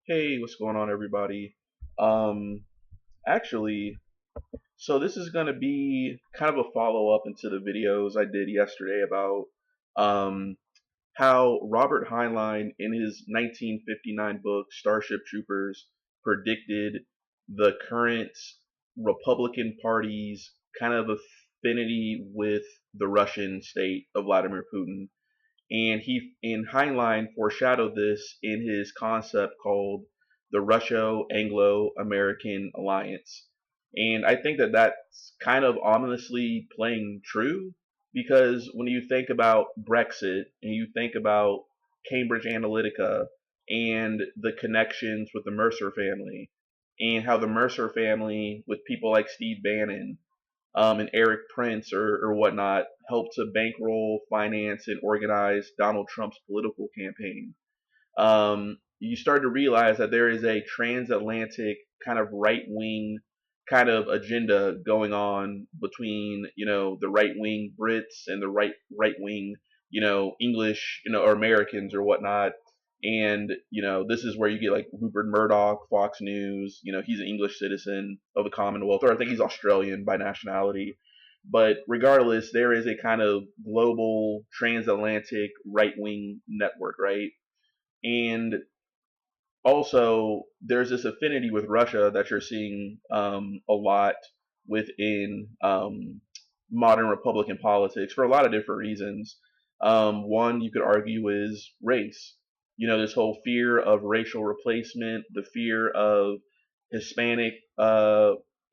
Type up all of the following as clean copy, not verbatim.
Hey, what's going on, everybody? Um, actually, so this is going to be kind of a follow up into the videos I did yesterday about um, how Robert Heinlein, in his 1959 book Starship Troopers, predicted the current Republican Party's kind of affinity with the Russian state of Vladimir Putin. And Heinlein foreshadowed this in his concept called the Russo-Anglo-American Alliance. And I think that that's kind of ominously playing true because when you think about Brexit and you think about Cambridge Analytica and the connections with the Mercer family and how the Mercer family with people like Steve Bannon and Eric Prince or whatnot helped to bankroll, finance, and organize Donald Trump's political campaign. You start to realize that there is a transatlantic kind of right wing kind of agenda going on between the right wing Brits and the right wing English or Americans or whatnot. And this is where you get like Rupert Murdoch, Fox News. He's an English citizen of the Commonwealth, or I think he's Australian by nationality. But regardless, there is a kind of global transatlantic right wing network, right? And also, there's this affinity with Russia that you're seeing a lot within modern Republican politics for a lot of different reasons. One you could argue is race. This whole fear of racial replacement, the fear of Hispanic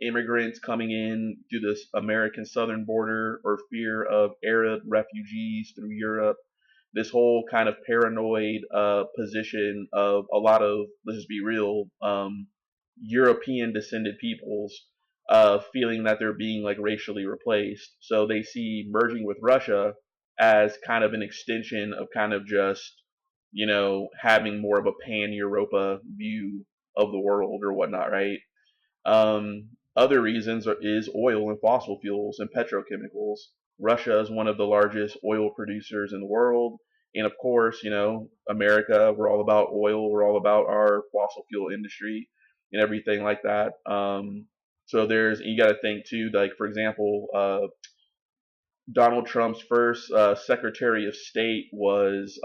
immigrants coming in through this American southern border, or fear of Arab refugees through Europe, this whole kind of paranoid position of a lot of, let's just be real, European descended peoples feeling that they're being like racially replaced. So they see merging with Russia as kind of an extension of kind of just, having more of a pan Europa view of the world or whatnot, right? Other reasons is oil and fossil fuels and petrochemicals. Russia is one of the largest oil producers in the world. And of course, America, we're all about oil. We're all about our fossil fuel industry and everything like that. So you got to think too, like, for example, Donald Trump's first Secretary of State was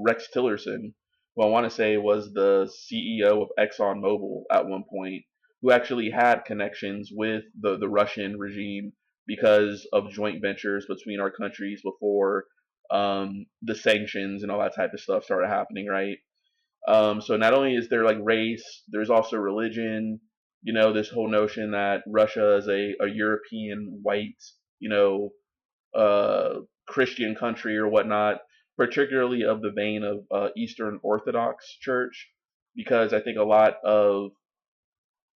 Rex Tillerson, who I want to say was the CEO of ExxonMobil at one point, who actually had connections with the Russian regime because of joint ventures between our countries before the sanctions and all that type of stuff started happening, right? So not only is there like race, there's also religion. This whole notion that Russia is a European white, you know, Christian country or whatnot, particularly of the vein of Eastern Orthodox Church, because I think a lot of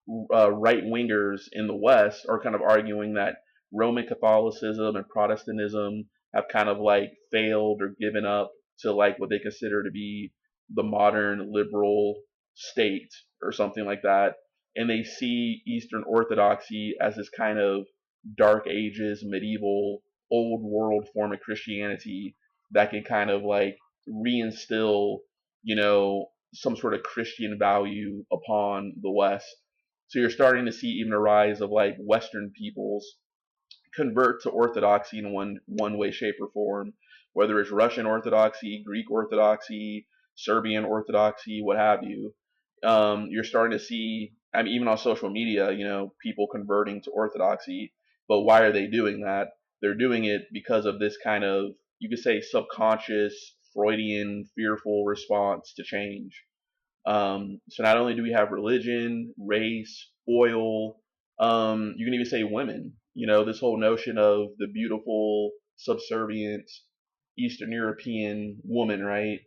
right wingers in the West are kind of arguing that Roman Catholicism and Protestantism have kind of like failed or given up to like what they consider to be the modern liberal state or something like that. And they see Eastern Orthodoxy as this kind of dark ages, medieval, old world form of Christianity that can kind of like reinstill, some sort of Christian value upon the West. So you're starting to see even a rise of like Western peoples convert to Orthodoxy in one way, shape, or form, whether it's Russian Orthodoxy, Greek Orthodoxy, Serbian Orthodoxy, what have you. You're starting to see, I mean, even on social media, people converting to Orthodoxy. But why are they doing that? They're doing it because of this kind of, you could say, subconscious, Freudian, fearful response to change. So not only do we have religion, race, oil, you can even say women. This whole notion of the beautiful, subservient Eastern European woman, right?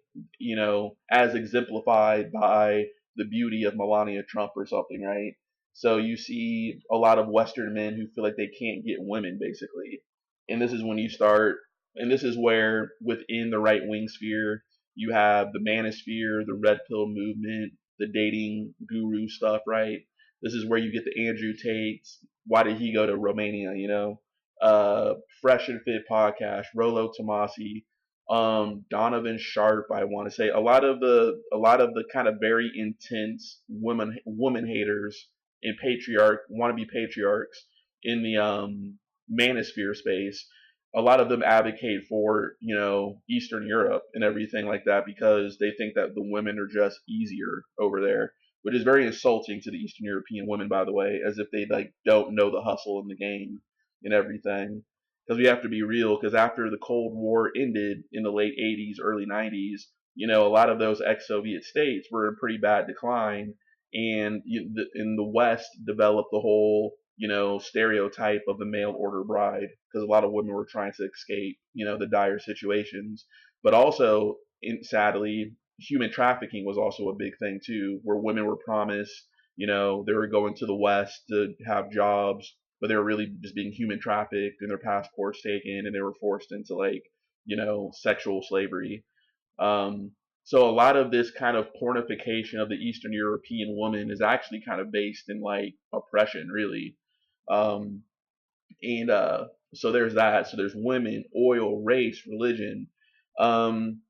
As exemplified by the beauty of Melania Trump or something, right? So you see a lot of Western men who feel like they can't get women, basically. And this is when you start, and this is where within the right wing sphere, you have the manosphere, the red pill movement, the dating guru stuff, right? This is where you get the Andrew Tates. Why did he go to Romania? Fresh and Fit podcast, Rolo Tomasi. Donovan Sharp, I want to say a lot of the kind of very intense woman haters and patriarch wannabe patriarchs in the manosphere space. A lot of them advocate for Eastern Europe and everything like that because they think that the women are just easier over there, which is very insulting to the Eastern European women, by the way, as if they like don't know the hustle in the game and everything, because we have to be real. Because after the Cold War ended in the late 80s, early 90s, a lot of those ex-Soviet states were in pretty bad decline, and in the West developed the whole stereotype of the mail order bride because a lot of women were trying to escape the dire situations, but also sadly human trafficking was also a big thing too, where women were promised they were going to the West to have jobs, but they were really just being human trafficked and their passports taken and they were forced into like, sexual slavery. Um, so a lot of this kind of pornification of the Eastern European woman is actually kind of based in like oppression, really. Um, and so there's that. So there's women, oil, race, religion, um,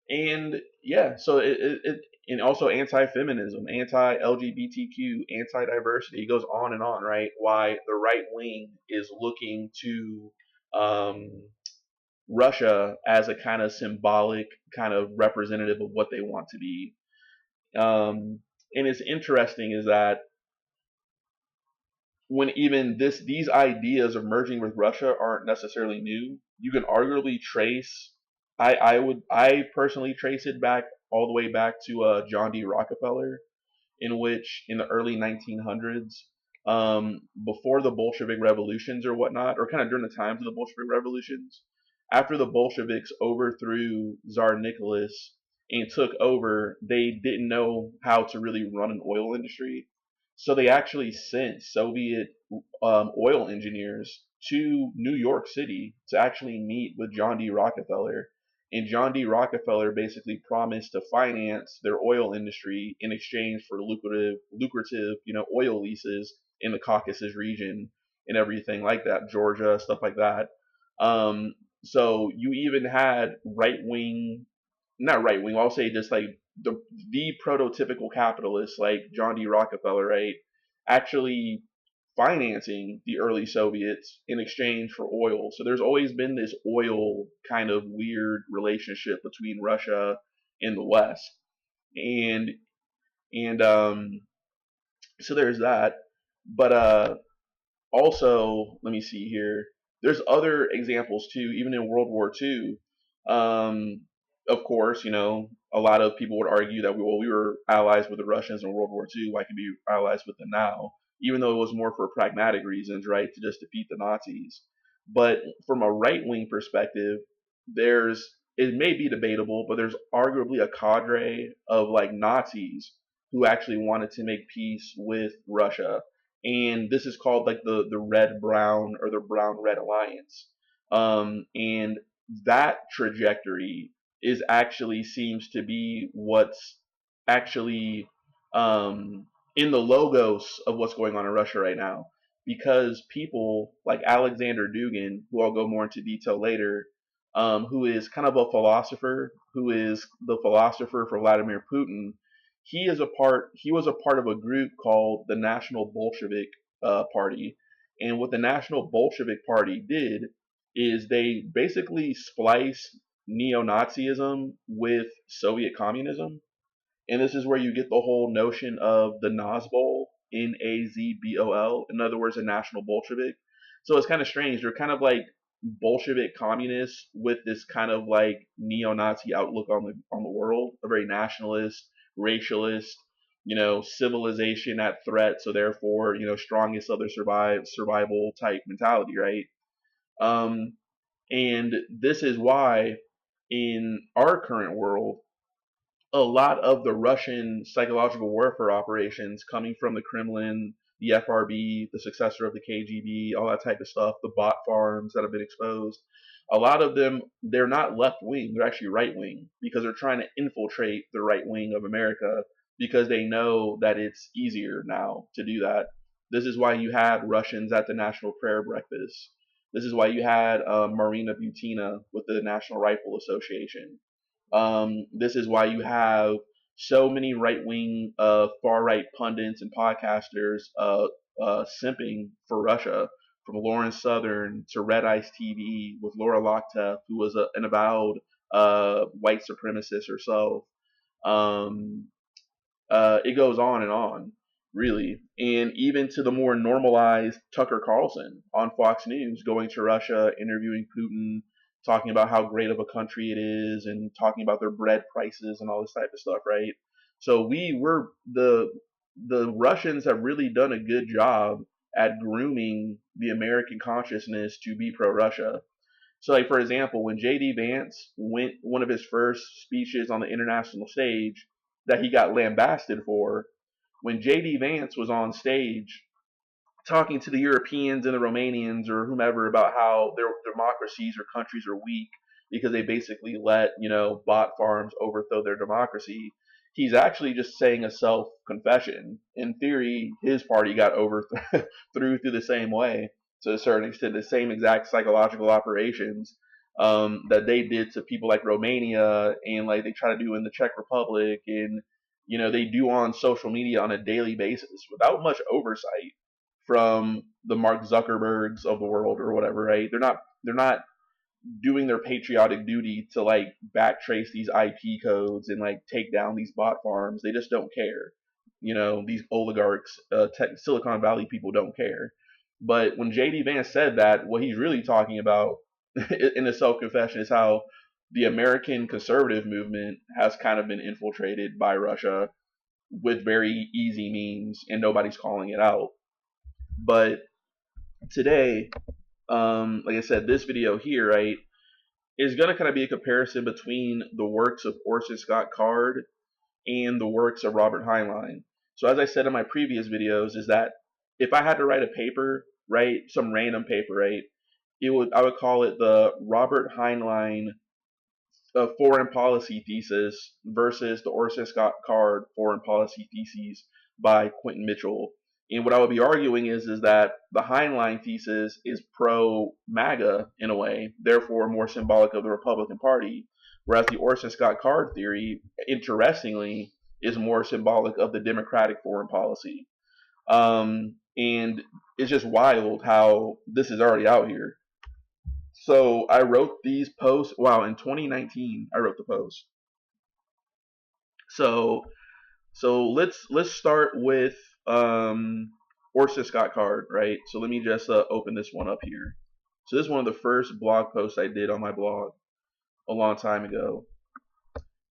and yeah. So and also anti-feminism, anti-LGBTQ, anti-diversity. It goes on and on, right? Why the right wing is looking to um, Russia as a kind of symbolic, kind of representative of what they want to be. And it's interesting is that when even these ideas of merging with Russia aren't necessarily new, you can arguably trace. I personally trace it back all the way back to John D. Rockefeller, in which in the early 1900s, before the Bolshevik revolutions or whatnot, or kind of during the times of the Bolshevik revolutions, after the Bolsheviks overthrew Tsar Nicholas and took over, they didn't know how to really run an oil industry. So they actually sent Soviet oil engineers to New York City to actually meet with John D. Rockefeller. And John D. Rockefeller basically promised to finance their oil industry in exchange for lucrative, oil leases in the Caucasus region and everything like that, Georgia, stuff like that. Um, so you even had right wing, not right wing, I'll say just like the prototypical capitalist like John D. Rockefeller, right? Actually financing the early Soviets in exchange for oil. So there's always been this oil kind of weird relationship between Russia and the West. And and so there's that. But also, let me see here. There's other examples too, even in World War II. Um, of course, a lot of people would argue that we were allies with the Russians in World War II. Why can we be allies with them now? Even though it was more for pragmatic reasons, right, to just defeat the Nazis. But from a right wing perspective, it may be debatable, but there's arguably a cadre of like Nazis who actually wanted to make peace with Russia, and this is called like the red brown or the brown red alliance. And that trajectory is actually seems to be what's actually in the logos of what's going on in Russia right now, because people like Alexander Dugin, who I'll go more into detail later, who is kind of a philosopher, who is the philosopher for Vladimir Putin. He was a part of a group called the National Bolshevik Party, and what the National Bolshevik Party did is they basically spliced neo-Nazism with Soviet communism, and this is where you get the whole notion of the Nazbol, Nazbol, in other words, a national Bolshevik. So it's kind of strange. They're kind of like Bolshevik communists with this kind of like neo-Nazi outlook on the world, a very nationalist, racialist, civilization at threat, so therefore, strongest other survival type mentality, right? Um, and this is why in our current world, a lot of the Russian psychological warfare operations coming from the Kremlin, the FRB, the successor of the KGB, all that type of stuff, the bot farms that have been exposed, a lot of them, they're not left wing, they're actually right wing because they're trying to infiltrate the right wing of America because they know that it's easier now to do that. This is why you had Russians at the National Prayer Breakfast. This is why you had Marina Butina with the National Rifle Association. This is why you have so many right wing, far right pundits and podcasters simping for Russia, from Lawrence Southern to Red Ice TV with Laura Lockteff, who was an avowed white supremacist herself. Um, it goes on, really. And even to the more normalized Tucker Carlson on Fox News, going to Russia, interviewing Putin, talking about how great of a country it is, and talking about their bread prices and all this type of stuff, right? So the Russians have really done a good job at grooming the American consciousness to be pro-Russia. So, like, for example, when J.D. Vance went one of his first speeches on the international stage that he got lambasted for, when J.D. Vance was on stage talking to the Europeans and the Romanians or whomever about how their democracies or countries are weak because they basically let, bot farms overthrow their democracy. He's actually just saying a self confession. In theory, his party got overthrown through the same way, to a certain extent, the same exact psychological operations that they did to people like Romania, and like they try to do in the Czech Republic, and they do on social media on a daily basis without much oversight from the Mark Zuckerbergs of the world or whatever, right? They're not doing their patriotic duty to like backtrace these IP codes and like take down these bot farms. They just don't care. These oligarchs, Silicon Valley people don't care. But when JD Vance said that, what he's really talking about in the self confession is how the American conservative movement has kind of been infiltrated by Russia with very easy means, and nobody's calling it out. But today, like I said, this video here, right, is going to kind of be a comparison between the works of Orson Scott Card and the works of Robert Heinlein. So as I said in my previous videos, is that if I had to write a paper, right, some random paper, right, I would call it the Robert Heinlein foreign policy thesis versus the Orson Scott Card foreign policy theses by Quinton Mitchell. And what I would be arguing is that the Heinlein thesis is pro MAGA in a way, therefore more symbolic of the Republican Party, whereas the Orson Scott Card theory, interestingly, is more symbolic of the Democratic foreign policy. And it's just wild how this is already out here. So I wrote these posts. Wow, in 2019 I wrote the post. So let's start with Orson Scott Card, right? So let me just open this one up here. So this is one of the first blog posts I did on my blog a long time ago.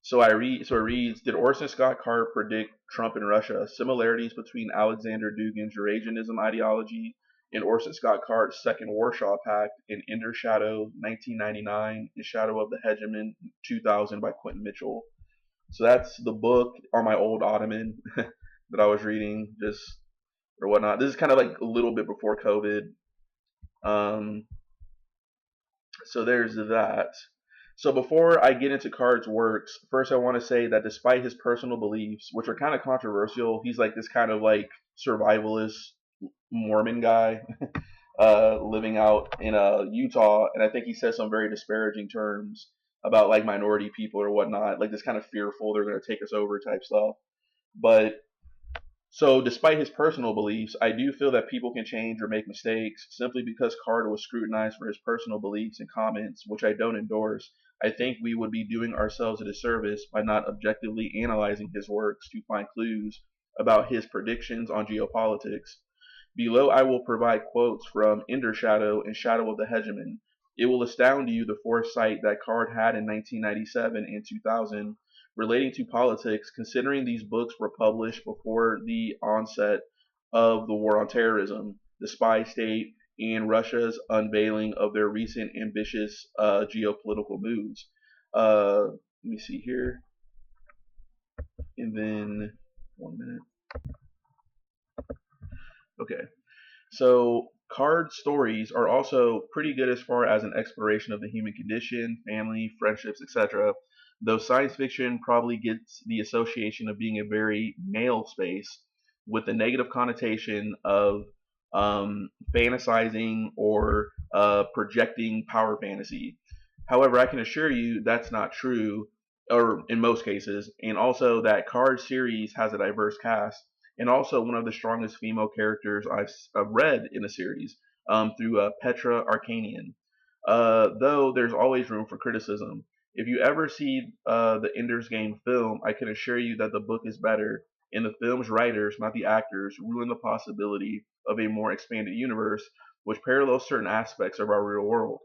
So it reads: Did Orson Scott Card predict Trump and Russia? Similarities between Alexander Dugin's Eurasianism ideology and Orson Scott Card's Second Warsaw Pact in Ender Shadow 1999 and Shadow of the Hegemon 2000 by Quinton Mitchell. So that's the book on my old ottoman that I was reading just or whatnot. This is kind of like a little bit before COVID. So there's that. So before I get into Card's works, first I want to say that despite his personal beliefs, which are kind of controversial, he's like this kind of like survivalist Mormon guy living out in Utah, and I think he says some very disparaging terms about like minority people or whatnot, like this kind of fearful they're going to take us over type stuff. But so, despite his personal beliefs, I do feel that people can change or make mistakes. Simply because Carter was scrutinized for his personal beliefs and comments, which I don't endorse, I think we would be doing ourselves a disservice by not objectively analyzing his works to find clues about his predictions on geopolitics. Below I will provide quotes from Ender Shadow and Shadow of the Hegemon. It will astound you the foresight that Card had in 1997 and 2000 relating to politics, considering these books were published before the onset of the war on terrorism, the spy state, and Russia's unveiling of their recent ambitious geopolitical moves. Let me see here. And then, 1 minute. Okay. So Card stories are also pretty good as far as an exploration of the human condition, family, friendships, etc. Though science fiction probably gets the association of being a very male space with the negative connotation of fantasizing or projecting power fantasy. However, I can assure you that's not true, or in most cases, and also that Card series has a diverse cast, and also one of the strongest female characters I've read in the series, through Petra Arcanian. Though there's always room for criticism. If you ever see the Ender's Game film, I can assure you that the book is better, and the film's writers, not the actors, ruin the possibility of a more expanded universe which parallels certain aspects of our real world.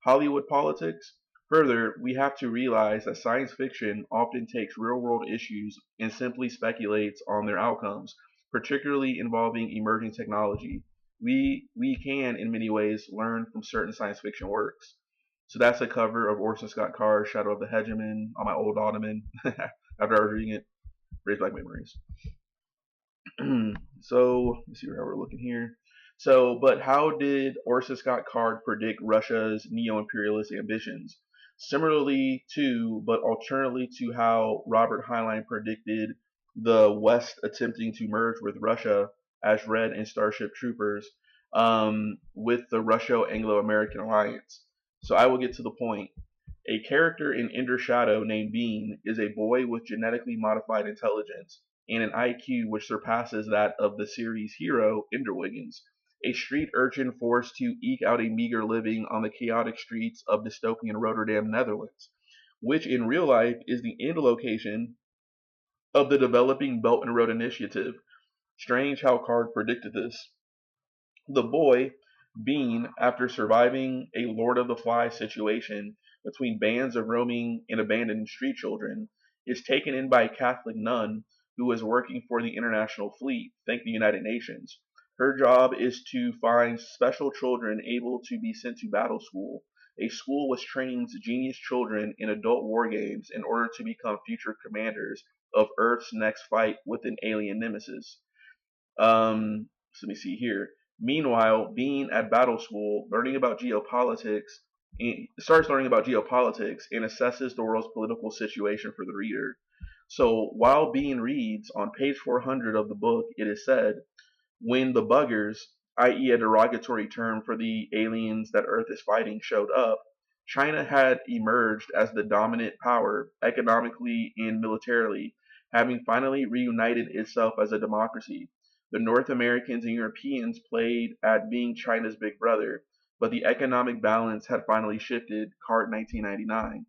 Hollywood politics? Further, we have to realize that science fiction often takes real world issues and simply speculates on their outcomes, particularly involving emerging technology. We can, in many ways, learn from certain science fiction works. So that's a cover of Orson Scott Card's Shadow of the Hegemon on my old Ottoman after I was reading it. Brings back memories. So let's see where we're looking here. So, but how did Orson Scott Card predict Russia's neo-imperialist ambitions? Similarly to, but alternately to how Robert Heinlein predicted the West attempting to merge with Russia, as read in Starship Troopers, with the Russo-Anglo-American alliance. So I will get to the point. A character in Ender Shadow named Bean is a boy with genetically modified intelligence and an IQ which surpasses that of the series hero, Enderwiggins, a street urchin forced to eke out a meager living on the chaotic streets of dystopian Rotterdam, Netherlands, which in real life is the end location of the developing Belt and Road Initiative. Strange how Card predicted this. The boy, Bean, after surviving a Lord of the Flies situation between bands of roaming and abandoned street children, is taken in by a Catholic nun who is working for the International Fleet, thank the United Nations. Her job is to find special children able to be sent to battle school, a school which trains genius children in adult war games in order to become future commanders of Earth's next fight with an alien nemesis. So let me see here. Meanwhile, being at battle school, starts learning about geopolitics and assesses the world's political situation for the reader. So while Bean reads, on page 400 of the book, it is said, when the buggers, i.e., a derogatory term for the aliens that Earth is fighting, showed up, China had emerged as the dominant power economically and militarily, having finally reunited itself as a democracy. The North Americans and Europeans played at being China's big brother, but the economic balance had finally shifted, Cart 1999.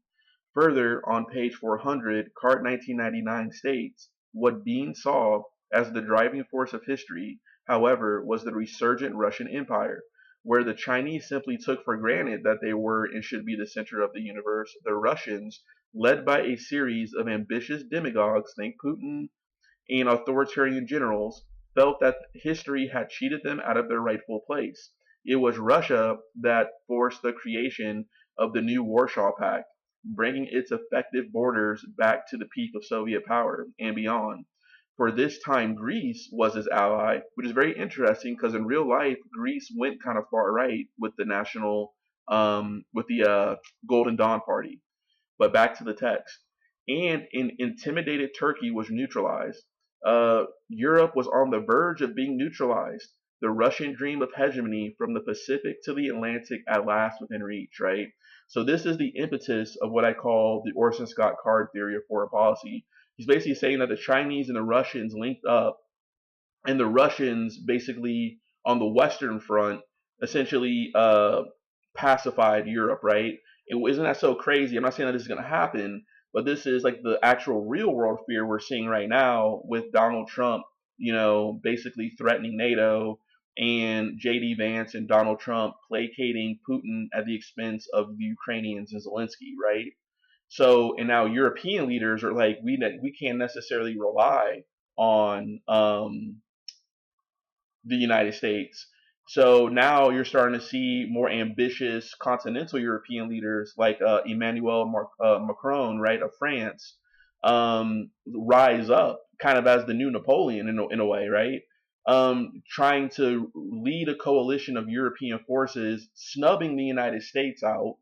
Further, on page 400, Cart 1999 states, what Bean saw as the driving force of history, however, was the resurgent Russian Empire, where the Chinese simply took for granted that they were and should be the center of the universe. The Russians, led by a series of ambitious demagogues, think Putin, and authoritarian generals, felt that history had cheated them out of their rightful place. It was Russia that forced the creation of the new Warsaw Pact, bringing its effective borders back to the peak of Soviet power and beyond. For this time, Greece was his ally, which is very interesting because in real life, Greece went kind of far right with the Golden Dawn Party. But back to the text. And an intimidated Turkey was neutralized. Europe was on the verge of being neutralized. The Russian dream of hegemony from the Pacific to the Atlantic at last within reach, right? So this is the impetus of what I call the Orson Scott Card theory of foreign policy. He's basically saying that the Chinese and the Russians linked up, and the Russians basically on the Western front essentially pacified Europe, right? Isn't that so crazy? I'm not saying that this is going to happen, but this is like the actual real world fear we're seeing right now with Donald Trump, basically threatening NATO and JD Vance and Donald Trump placating Putin at the expense of the Ukrainians and Zelensky, right? So, and now European leaders are like, we can't necessarily rely on the United States. So now you're starting to see more ambitious continental European leaders like Macron, right, of France, rise up kind of as the new Napoleon in a way, right? Trying to lead a coalition of European forces, snubbing the United States out,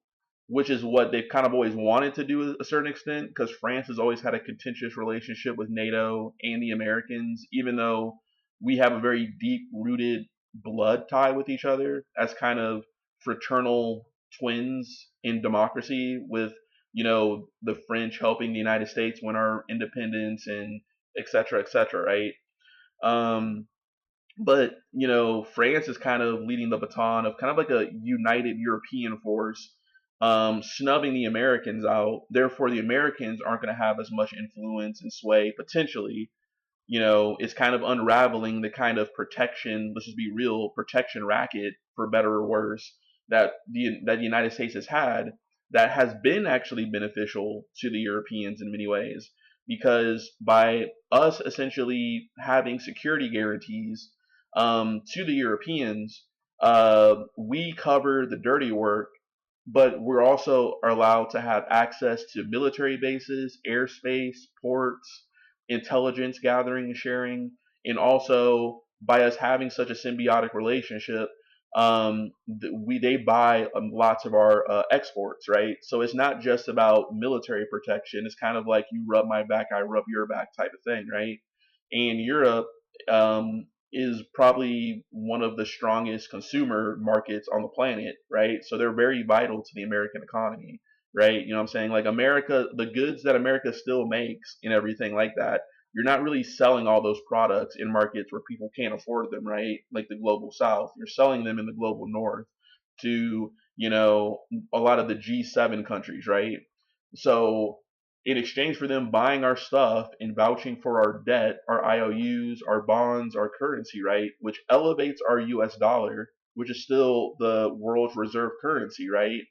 which is what they've kind of always wanted to do to a certain extent, because France has always had a contentious relationship with NATO and the Americans, even though we have a very deep rooted blood tie with each other as kind of fraternal twins in democracy with, the French helping the United States win our independence and et cetera, right? Um, but, France is kind of leading the baton of kind of like a united European force, snubbing the Americans out. Therefore, the Americans aren't going to have as much influence and sway potentially. It's kind of unraveling the kind of protection, let's just be real, protection racket, for better or worse, that the United States has had, that has been actually beneficial to the Europeans in many ways, because by us essentially having security guarantees, to the Europeans, we cover the dirty work, but we're also allowed to have access to military bases, airspace, ports, intelligence gathering and sharing, and also by us having such a symbiotic relationship, they buy lots of our exports, right? So it's not just about military protection. It's kind of like you rub my back, I rub your back type of thing, right? And Europe, is probably one of the strongest consumer markets on the planet, right? So they're very vital to the American economy, right? You know what I'm saying? Like America, the goods that America still makes and everything like that, you're not really selling all those products in markets where people can't afford them, right? Like the global south. You're selling them in the global north to, a lot of the G7 countries, right? So in exchange for them buying our stuff and vouching for our debt, our IOUs, our bonds, our currency, right, which elevates our US dollar, which is still the world's reserve currency, right?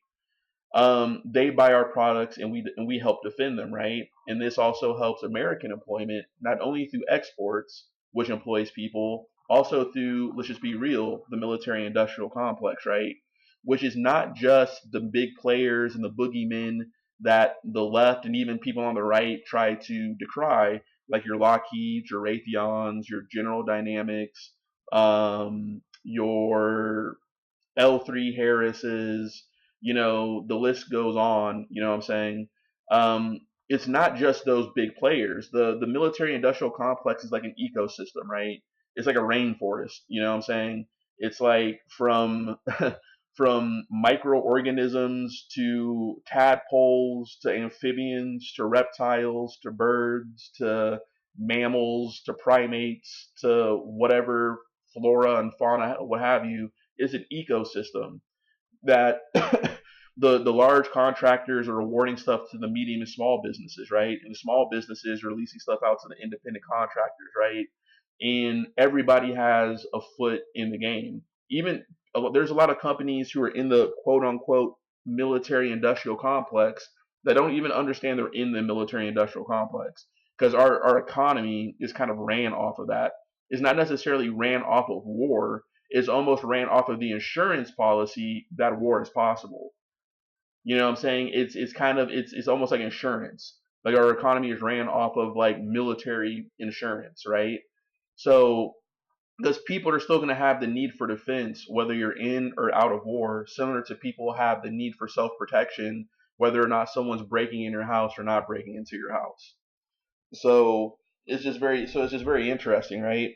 They buy our products and we help defend them, right? And this also helps American employment, not only through exports, which employs people, also through, let's just be real, the military industrial complex, right? Which is not just the big players and the boogeymen that the left and even people on the right try to decry, like your Lockheeds, your Raytheons, your General Dynamics, your L3 Harris's, the list goes on, you know what I'm saying? It's not just those big players. The military industrial complex is like an ecosystem, right? It's like a rainforest, you know what I'm saying? It's like from from microorganisms to tadpoles to amphibians to reptiles to birds to mammals to primates to whatever flora and fauna, what have you, is an ecosystem that the large contractors are awarding stuff to the medium and small businesses, right? And the small businesses are releasing stuff out to the independent contractors, right? And everybody has a foot in the game. Even there's a lot of companies who are in the quote unquote military industrial complex that don't even understand they're in the military industrial complex, because our economy is kind of ran off of that. It's not necessarily ran off of war, is almost ran off of the insurance policy that war is possible. You know what I'm saying? It's kind of it's almost like insurance. Like our economy is ran off of like military insurance, right? So because people are still going to have the need for defense whether you're in or out of war, similar to people have the need for self-protection whether or not someone's breaking in your house or not breaking into your house. So it's just very interesting, right?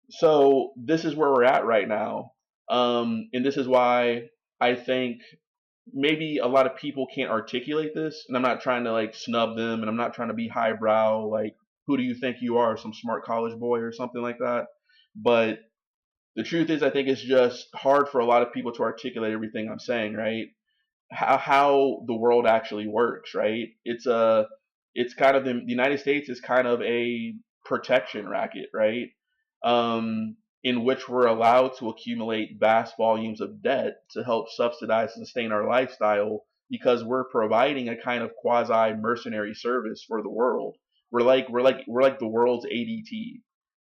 So this is where we're at right now, and this is why I think maybe a lot of people can't articulate this. And I'm not trying to like snub them, and I'm not trying to be highbrow, like who do you think you are, some smart college boy or something like that. But the truth is, I think it's just hard for a lot of people to articulate everything I'm saying, right? How the world actually works, right? It's kind of the United States is kind of a protection racket, right? In which we're allowed to accumulate vast volumes of debt to help subsidize and sustain our lifestyle because we're providing a kind of quasi mercenary service for the world. We're like the world's ADT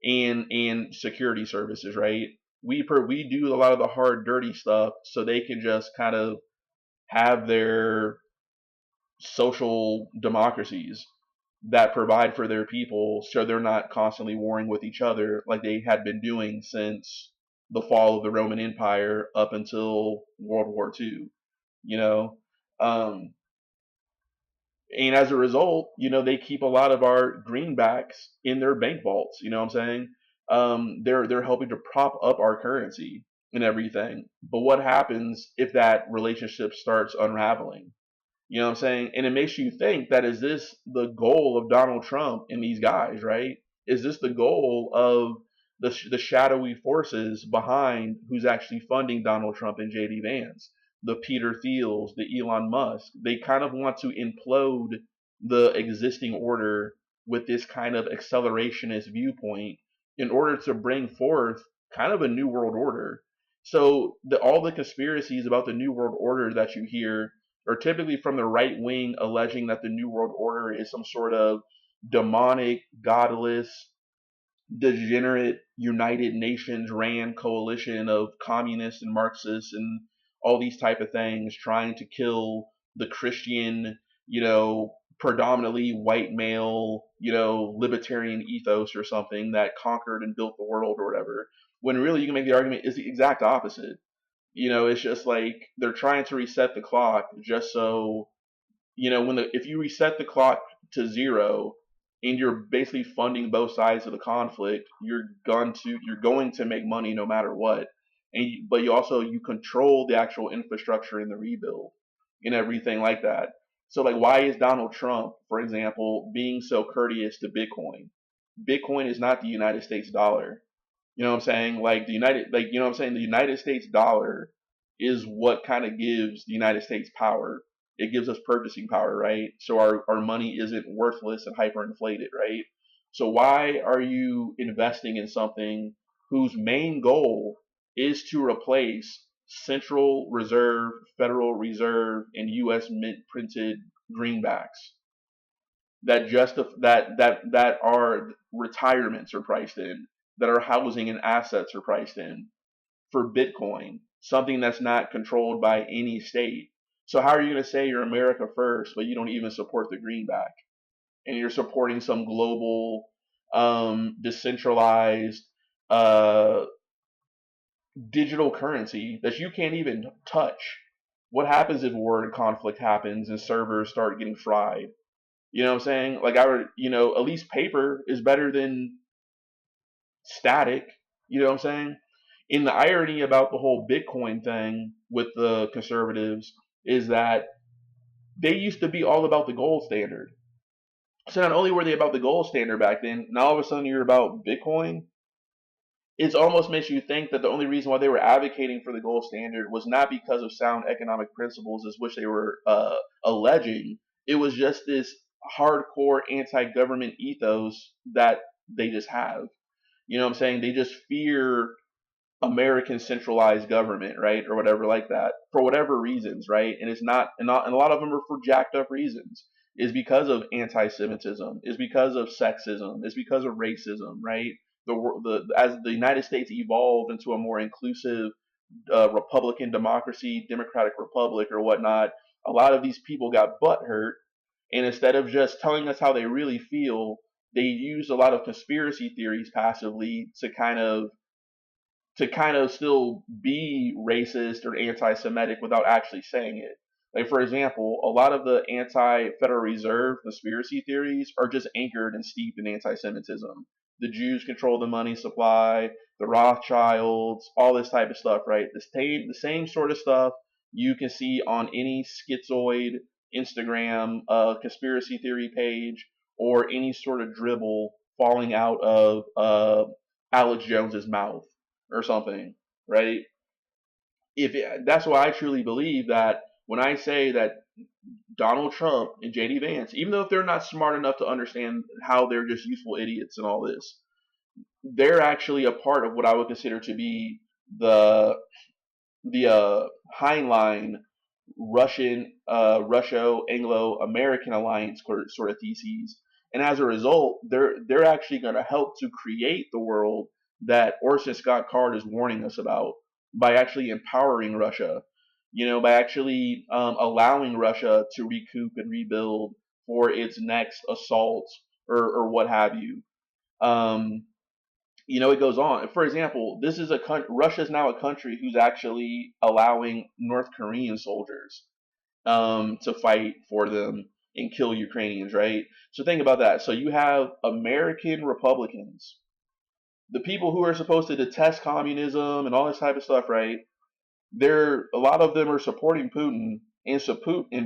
and security services, right? We do a lot of the hard dirty stuff so they can just kind of have their social democracies that provide for their people so they're not constantly warring with each other like they had been doing since the fall of the Roman Empire up until World War II, you know? Um, and as a result, they keep a lot of our greenbacks in their bank vaults, you know what I'm saying? They're helping to prop up our currency. and everything. But what happens if that relationship starts unraveling? You know what I'm saying? And it makes you think that, is this the goal of Donald Trump and these guys, right? Is this the goal of the shadowy forces behind who's actually funding Donald Trump and JD Vance, the Peter Thiels, the Elon Musk? They kind of want to implode the existing order with this kind of accelerationist viewpoint in order to bring forth kind of a new world order. So all the conspiracies about the new world order that you hear are typically from the right wing, alleging that the New World Order is some sort of demonic, godless, degenerate United Nations RAND coalition of communists and Marxists and all these type of things trying to kill the Christian, predominantly white male, libertarian ethos or something that conquered and built the world or whatever. When really you can make the argument is the exact opposite. It's just like they're trying to reset the clock just so, if you reset the clock to zero and you're basically funding both sides of the conflict, you're going to make money no matter what. But you control the actual infrastructure in the rebuild and everything like that. So like, why is Donald Trump, for example, being so courteous to Bitcoin? Bitcoin is not the United States dollar. You know what I'm saying? The United States dollar is what kind of gives the United States power. It gives us purchasing power, right? So our money isn't worthless and hyperinflated, right? So why are you investing in something whose main goal is to replace Central Reserve, Federal Reserve, and U.S. mint printed greenbacks that our retirements are priced in, that our housing and assets are priced in, for Bitcoin, something that's not controlled by any state? So how are you going to say you're America first, but you don't even support the greenback, and you're supporting some global, decentralized, uh, digital currency that you can't even touch? What happens if war and conflict happens and servers start getting fried? You know what I'm saying? Like, at least paper is better than static. You know what I'm saying? And the irony about the whole Bitcoin thing with the conservatives is that they used to be all about the gold standard. So not only were they about the gold standard back then, now all of a sudden you're about Bitcoin. It almost makes you think that the only reason why they were advocating for the gold standard was not because of sound economic principles, as which they were alleging. It was just this hardcore anti-government ethos that they just have. You know what I'm saying? They just fear American centralized government, right, or whatever like that, for whatever reasons, right? And it's not, and a lot of them are for jacked up reasons. Is because of anti-Semitism, is because of sexism, is because of racism, right? As the United States evolved into a more inclusive Republican democracy, democratic republic, or whatnot, a lot of these people got butt hurt, and instead of just telling us how they really feel, they used a lot of conspiracy theories passively to kind of still be racist or anti-Semitic without actually saying it. Like, for example, a lot of the anti-Federal Reserve conspiracy theories are just anchored and steeped in anti-Semitism. The Jews control the money supply, the Rothschilds, all this type of stuff, right? The same sort of stuff you can see on any schizoid Instagram conspiracy theory page, or any sort of dribble falling out of Alex Jones's mouth or something, right? That's why I truly believe that when I say that Donald Trump and JD Vance, even though if they're not smart enough to understand how they're just useful idiots and all this, they're actually a part of what I would consider to be the Heinlein Russo-Anglo-American alliance sort of theses. And as a result, they're actually going to help to create the world that Orson Scott Card is warning us about, by actually empowering Russia, by actually allowing Russia to recoup and rebuild for its next assault, or what have you. Um, it goes on. For example, Russia is now a country who's actually allowing North Korean soldiers to fight for them and kill Ukrainians, right? So think about that. So you have American Republicans the people who are supposed to detest communism and all this type of stuff, right? They're a lot of them are supporting Putin, and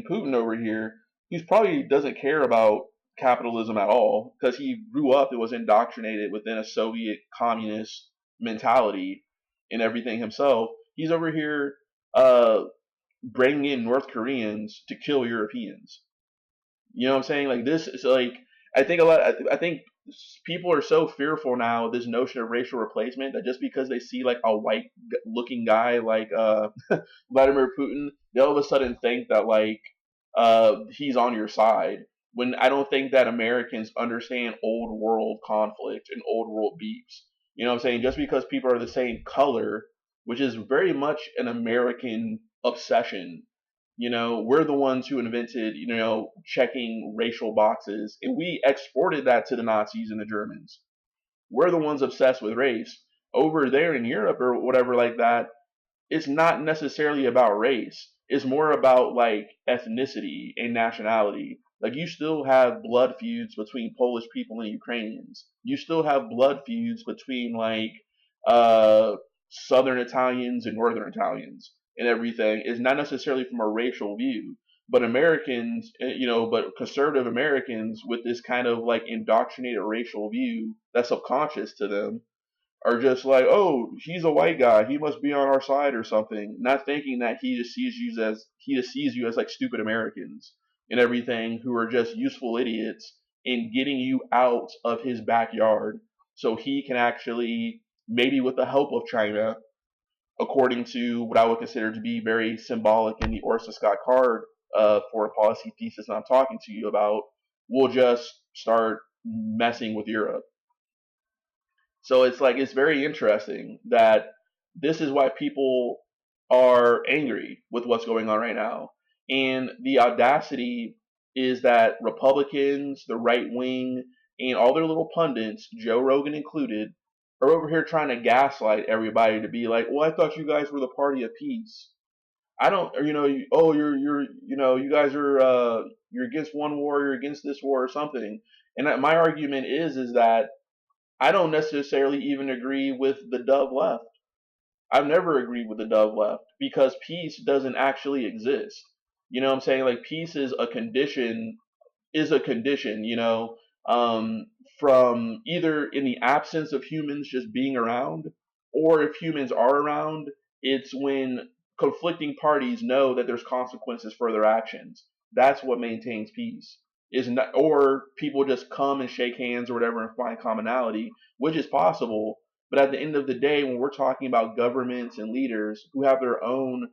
Putin over here, he probably doesn't care about capitalism at all because he grew up and was indoctrinated within a Soviet communist mentality and everything himself. He's over here uh, bringing in North Koreans to kill Europeans. You know what I'm saying? Like this is like I think a lot. I think people are so fearful now of this notion of racial replacement that just because they see like a white looking guy like Vladimir Putin, they all of a sudden think that like he's on your side. When I don't think that Americans understand old world conflict and old world beefs. You know what I'm saying? Just because people are the same color, which is very much an American obsession. You know, we're the ones who invented, you know, checking racial boxes, and we exported that to the Nazis and the Germans. We're the ones obsessed with race. Over there in Europe or whatever like that, it's not necessarily about race. It's more about like ethnicity and nationality. Like you still have blood feuds between Polish people and Ukrainians. You still have blood feuds between like uh southern Italians and northern Italians and everything. It's not necessarily from a racial view. But Americans, but conservative Americans with this kind of like indoctrinated racial view that's subconscious to them are just like, oh, he's a white guy, he must be on our side or something, not thinking that he just sees you as like stupid Americans and everything who are just useful idiots in getting you out of his backyard so he can actually maybe with the help of China, according to what I would consider to be very symbolic in the Orson Scott Card for a policy thesis I'm talking to you about, will just start messing with Europe. So it's like it's very interesting that this is why people are angry with what's going on right now. And the audacity is that Republicans, the right wing, and all their little pundits, Joe Rogan included, are over here trying to gaslight everybody to be like, "Well, I thought you guys were the party of peace. I don't, or, oh, you guys are, you're against one war, you're against this war or something." And my argument is that I don't necessarily even agree with the dove left. I've never agreed with the dove left because peace doesn't actually exist. You know what I'm saying? Like peace is a condition, um, from either in the absence of humans just being around, or if humans are around, it's when conflicting parties know that there's consequences for their actions. That's what maintains peace. Is not, or people just come and shake hands or whatever and find commonality, which is possible. But at the end of the day, when we're talking about governments and leaders who have their own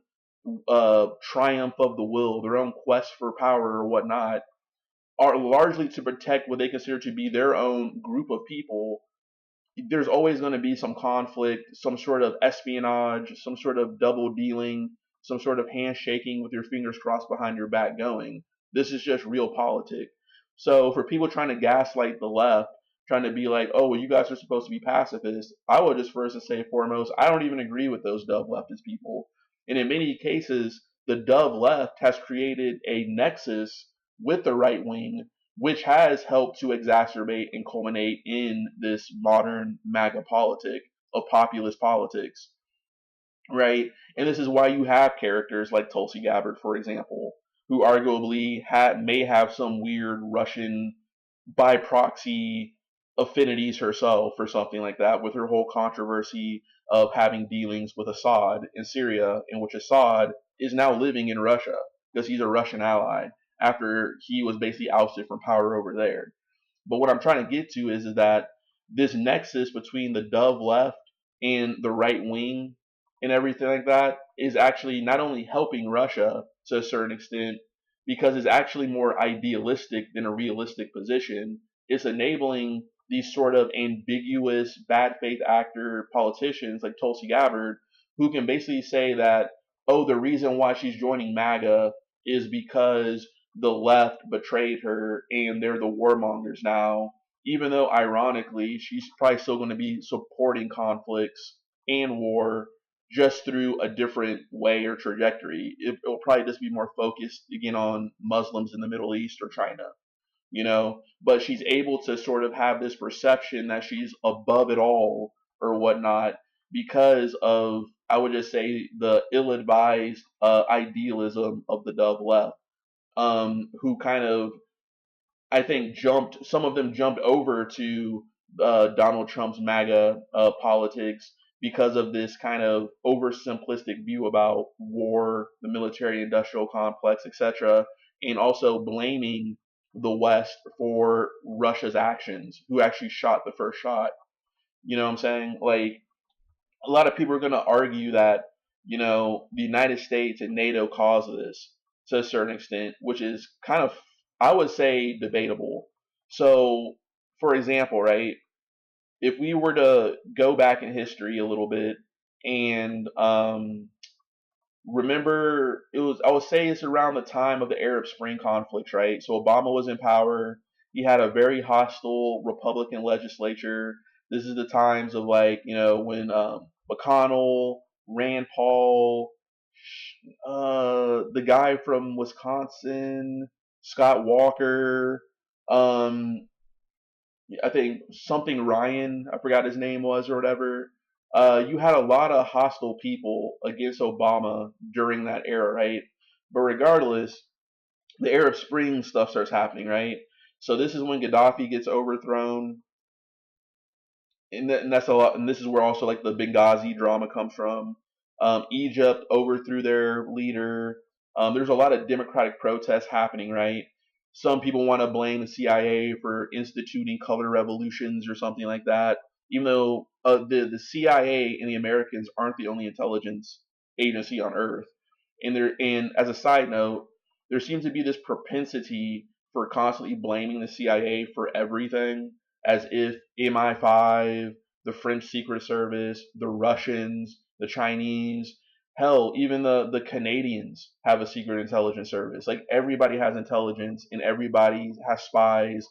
triumph of the will, their own quest for power or whatnot, are largely to protect what they consider to be their own group of people, there's always going to be some conflict, some sort of espionage, some sort of double dealing, some sort of handshaking with your fingers crossed behind your back going. This is just real politics. So for people trying to gaslight the left, trying to be like, oh, well, you guys are supposed to be pacifists, I would just first and say foremost, I don't even agree with those dove leftist people. And in many cases, the dove left has created a nexus with the right wing, which has helped to exacerbate and culminate in this modern MAGA politic of populist politics, right? And this is why you have characters like Tulsi Gabbard, for example, who arguably may have some weird Russian by proxy affinities herself or something like that, with her whole controversy of having dealings with Assad in Syria, in which Assad is now living in Russia because he's a Russian ally after he was basically ousted from power over there. But what I'm trying to get to is that this nexus between the dove left and the right wing and everything like that is actually not only helping Russia to a certain extent because it's actually more idealistic than a realistic position. It's enabling these sort of ambiguous bad faith actor politicians like Tulsi Gabbard who can basically say that, oh, the reason why she's joining MAGA is because the left betrayed her and they're the warmongers now, even though ironically she's probably still going to be supporting conflicts and war just through a different way or trajectory. It'll probably just be more focused again on Muslims in the Middle East or China, but she's able to sort of have this perception that she's above it all or whatnot because of, I would just say, the ill-advised idealism of the Dove left, who kind of, I think, some of them jumped over to Donald Trump's MAGA politics because of this kind of oversimplistic view about war, the military industrial complex, etc., and also blaming the West for Russia's actions, who actually shot the first shot. You know what I'm saying? Like, a lot of people are going to argue that, the United States and NATO caused this to a certain extent, which is kind of, I would say, debatable. So, for example, right, if we were to go back in history a little bit and remember, I would say it's around the time of the Arab Spring conflicts, right? So Obama was in power. He had a very hostile Republican legislature. This is the times of, like, when McConnell, Rand Paul, the guy from Wisconsin, Scott Walker, um, I think something Ryan, I forgot his name was or whatever. You had a lot of hostile people against Obama during that era, right? But regardless, the Arab Spring stuff starts happening, right? So this is when Gaddafi gets overthrown, and that's a lot. And this is where also, like, the Benghazi drama comes from. Egypt overthrew their leader. There's a lot of democratic protests happening, right? Some people want to blame the CIA for instituting color revolutions or something like that, even though the CIA and the Americans aren't the only intelligence agency on Earth. And as a side note, there seems to be this propensity for constantly blaming the CIA for everything, as if MI5, the French Secret Service, the Russians, the Chinese, hell, even the Canadians have a secret intelligence service. Like, everybody has intelligence and everybody has spies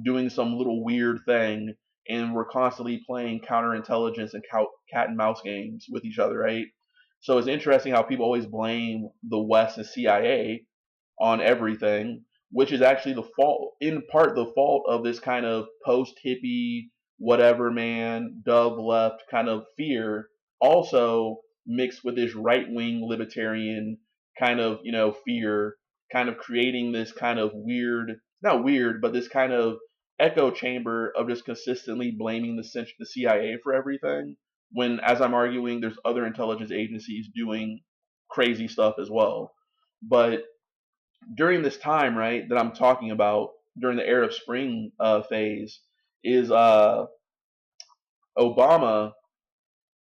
doing some little weird thing, and we're constantly playing counterintelligence and cat and mouse games with each other, right? So it's interesting how people always blame the West and CIA on everything, which is actually the fault, in part, the fault of this kind of post hippie, whatever man, Dove left kind of fear, also mixed with this right wing libertarian kind of, fear, kind of creating this kind of weird, not weird, but this kind of echo chamber of just consistently blaming the CIA for everything. When, as I'm arguing, there's other intelligence agencies doing crazy stuff as well. But during this time, right, that I'm talking about, during the Arab Spring phase, is Obama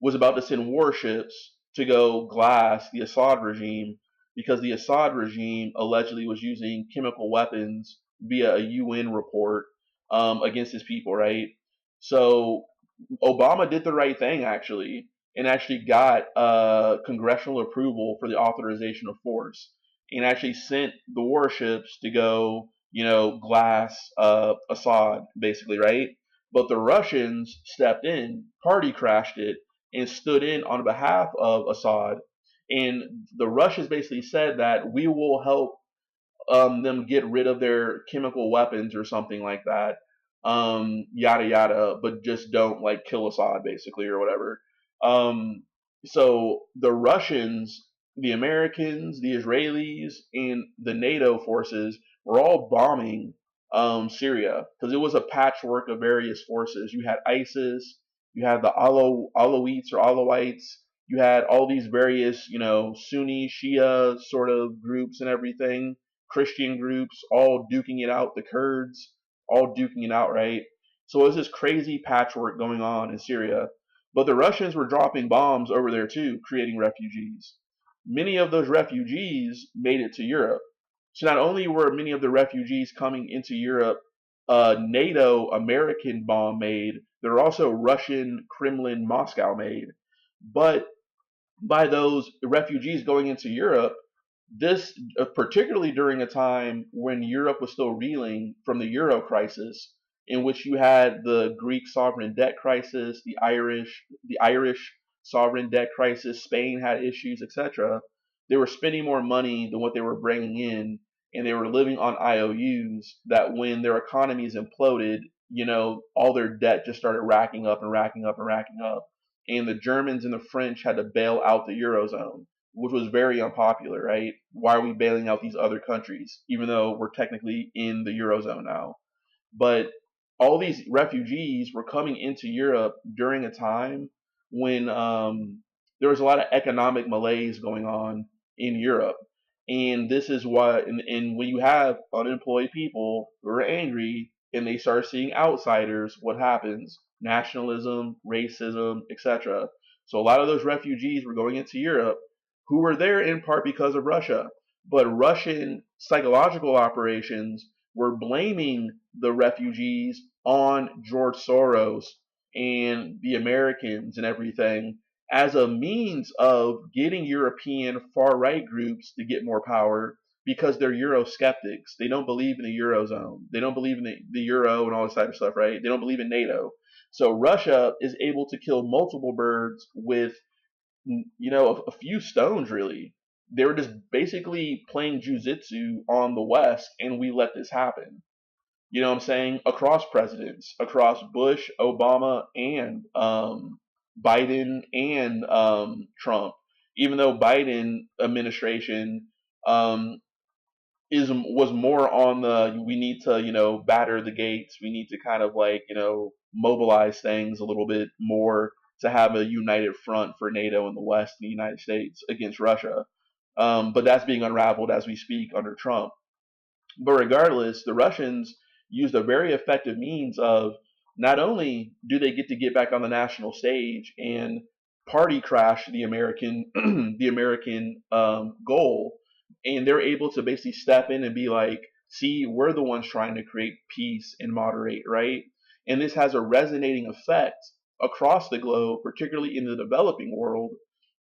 was about to send warships to go glass the Assad regime because the Assad regime allegedly was using chemical weapons via a UN report against his people, right? So Obama did the right thing, actually, and actually got congressional approval for the authorization of force, and actually sent the warships to go, glass Assad, basically, right? But the Russians stepped in, party crashed it, and stood in on behalf of Assad. And the Russians basically said that we will help them get rid of their chemical weapons or something like that. Yada yada, but just don't, like, kill Assad, basically, or whatever. So the Russians, the Americans, the Israelis, and the NATO forces were all bombing Syria because it was a patchwork of various forces. You had ISIS, you had the Alawites or Alawites, you had all these various, Sunni, Shia sort of groups and everything, Christian groups, all duking it out, the Kurds, all duking it out, right? So it was this crazy patchwork going on in Syria. But the Russians were dropping bombs over there too, creating refugees. Many of those refugees made it to Europe. So not only were many of the refugees coming into Europe NATO American bomb made, there were also Russian Kremlin Moscow made. But by those refugees going into Europe, this, particularly during a time when Europe was still reeling from the Euro crisis, in which you had the Greek sovereign debt crisis, the Irish sovereign debt crisis, Spain had issues, etc. They were spending more money than what they were bringing in, and they were living on IOUs. That when their economies imploded, all their debt just started racking up and racking up and racking up. and the Germans and the French had to bail out the Eurozone, which was very unpopular, right? Why are we bailing out these other countries, even though we're technically in the Eurozone now? But all these refugees were coming into Europe during a time when there was a lot of economic malaise going on in Europe. And this is why, and when you have unemployed people who are angry and they start seeing outsiders, what happens? Nationalism, racism, etc. So a lot of those refugees were going into Europe who were there in part because of Russia. But Russian psychological operations were blaming the refugees on George Soros and the Americans and everything as a means of getting European far right groups to get more power because they're Eurosceptics. They don't believe in the Eurozone. They don't believe in the Euro and all this type of stuff, right? They don't believe in NATO. So Russia is able to kill multiple birds with, a few stones, really. They were just basically playing jujitsu on the West, and we let this happen. You know what I'm saying? Across presidents, across Bush, Obama, and Biden and Trump. Even though Biden administration um, was more on the we need to batter the gates. We need to kind of like mobilize things a little bit more to have a united front for NATO in the West and the United States against Russia. But that's being unraveled as we speak under Trump. But regardless, the Russians used a very effective means of not only do they get to get back on the national stage and party crash the American the American goal, and they're able to basically step in and be like, "See, we're the ones trying to create peace and moderate, right?" And this has a resonating effect across the globe, particularly in the developing world,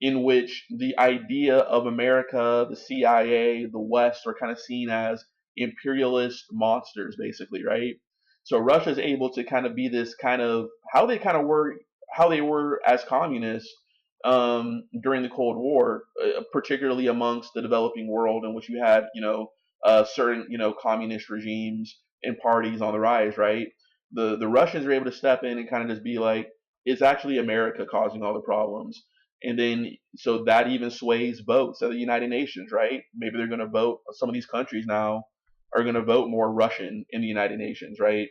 in which the idea of America, the CIA, the West are kind of seen as imperialist monsters, basically, right? So Russia is able to kind of be this kind of how they were as communists during the Cold War, particularly amongst the developing world, in which you had certain communist regimes and parties on the rise, right? The Russians are able to step in and kind of just be like, it's actually America causing all the problems. And then, so that even sways votes at the United Nations, right? Maybe they're going to vote. Some of these countries now are going to vote more Russian in the United Nations, right?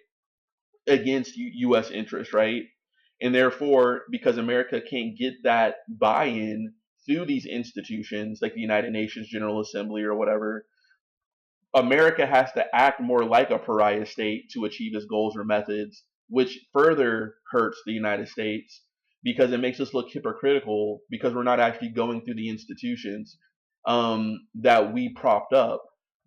Against U.S. interests, right? And therefore, because America can't get that buy-in through these institutions like the United Nations General Assembly or whatever, America has to act more like a pariah state to achieve its goals or methods, which further hurts the United States because it makes us look hypocritical because we're not actually going through the institutions that we propped up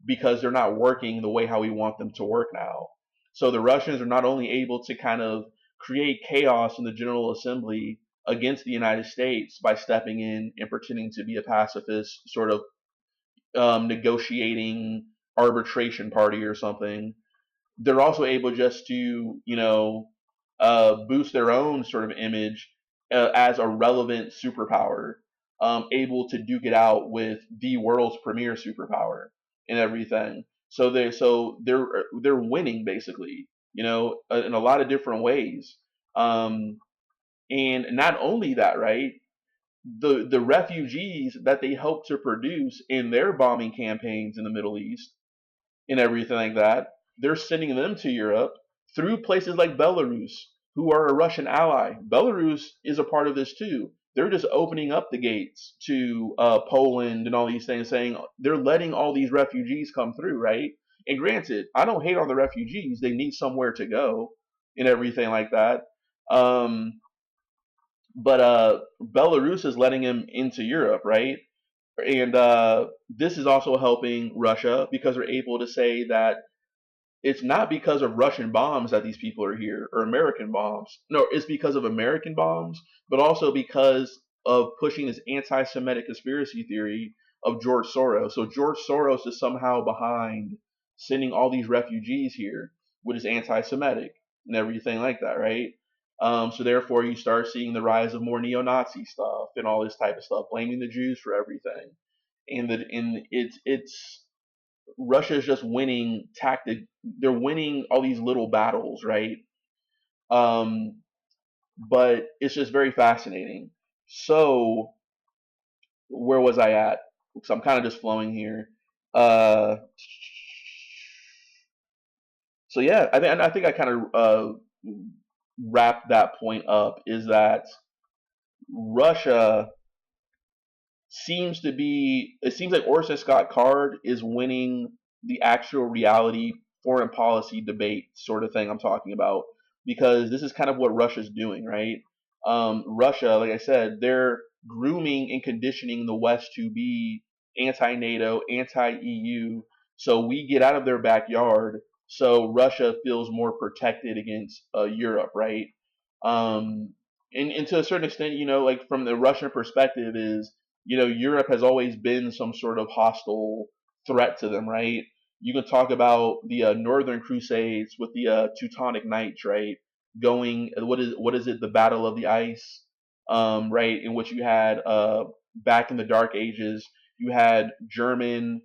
because they're not working the way how we want them to work now. So the Russians are not only able to kind of create chaos in the General Assembly against the United States by stepping in and pretending to be a pacifist sort of negotiating arbitration party or something, they're also able just to, boost their own sort of image as a relevant superpower, able to duke it out with the world's premier superpower and everything. So they're winning basically, in a lot of different ways. Um, and not only that, right? The refugees that they hope to produce in their bombing campaigns in the Middle East and everything like that, they're sending them to Europe through places like Belarus, who are a Russian ally. Belarus is a part of this too. They're just opening up the gates to Poland and all these things, saying they're letting all these refugees come through, right? And granted, I don't hate on the refugees; they need somewhere to go and everything like that. Um, but Belarus is letting him into Europe, right? And this is also helping Russia because they're able to say that it's not because of Russian bombs that these people are here or American bombs. No, it's because of American bombs, but also because of pushing this anti-Semitic conspiracy theory of George Soros. So George Soros is somehow behind sending all these refugees here, which is anti-Semitic and everything like that, right? So therefore, you start seeing the rise of more neo-Nazi stuff and all this type of stuff, blaming the Jews for everything. And it's Russia's just winning tactic. They're winning all these little battles, right? Um, but it's just very fascinating. So where was I at? So I'm kind of just flowing here. Uh, so yeah, I think I kind of wrapped that point up. Is that Russia it seems like Orson Scott Card is winning the actual reality foreign policy debate sort of thing I'm talking about, because this is kind of what Russia's doing, right? Russia, like I said, they're grooming and conditioning the West to be anti-NATO, anti-EU, so we get out of their backyard, so Russia feels more protected against Europe, right? Um, and to a certain extent, like from the Russian perspective is, Europe has always been some sort of hostile threat to them, right? You can talk about the Northern Crusades with the Teutonic Knights, right? Going, what is it? The Battle of the Ice, right? In which you had back in the Dark Ages, you had German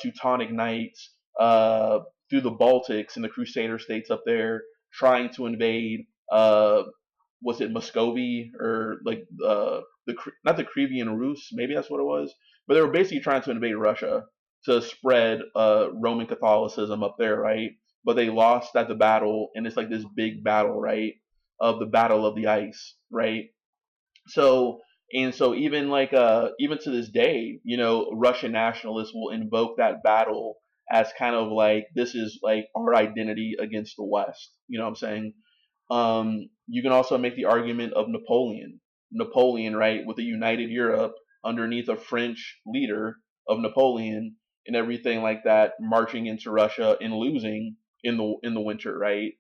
Teutonic Knights through the Baltics and the Crusader states up there trying to invade. Was it Muscovy or like not the Crevian Rus? Maybe that's what it was. But they were basically trying to invade Russia to spread Roman Catholicism up there, right? But they lost at the battle, and it's like this big battle, right? Of the Battle of the Ice, right? So so even like even to this day, Russian nationalists will invoke that battle as kind of like this is like our identity against the West. You know what I'm saying? You can also make the argument of Napoleon. Napoleon, right, with a united Europe underneath a French leader of Napoleon and everything like that, marching into Russia and losing in the winter, right?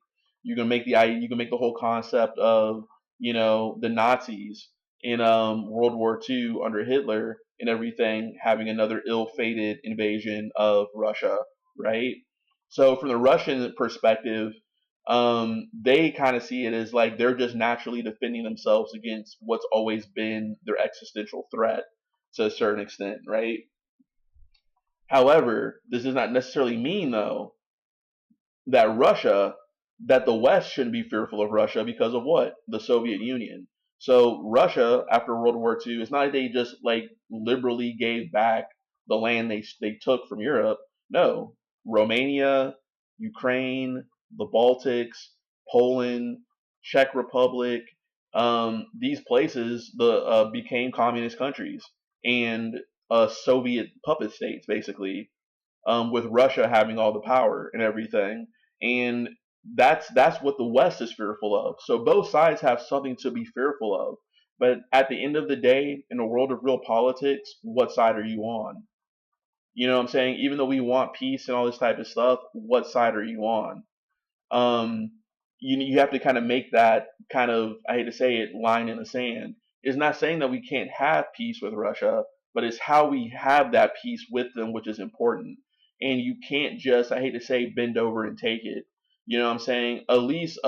You can make the whole concept of the Nazis in World War II under Hitler and everything having another ill-fated invasion of Russia, right? So from the Russian perspective, they kind of see it as like they're just naturally defending themselves against what's always been their existential threat to a certain extent, right? However, this does not necessarily mean though that that the West shouldn't be fearful of Russia because of what? The Soviet Union. So Russia, after World War II, it's not like they just like liberally gave back the land they took from Europe. No, Romania, Ukraine, the Baltics, Poland, Czech Republic, these places became communist countries and Soviet puppet states, basically, with Russia having all the power and everything. And that's what the West is fearful of. So both sides have something to be fearful of. But at the end of the day, in a world of real politics, what side are you on? You know what I'm saying? Even though we want peace and all this type of stuff, what side are you on? um, you have to kind of make that kind of, I hate to say it, line in the sand. It's not saying that we can't have peace with Russia, but it's how we have that peace with them which is important. And you can't just, I hate to say, bend over and take it. You know what I'm saying? At least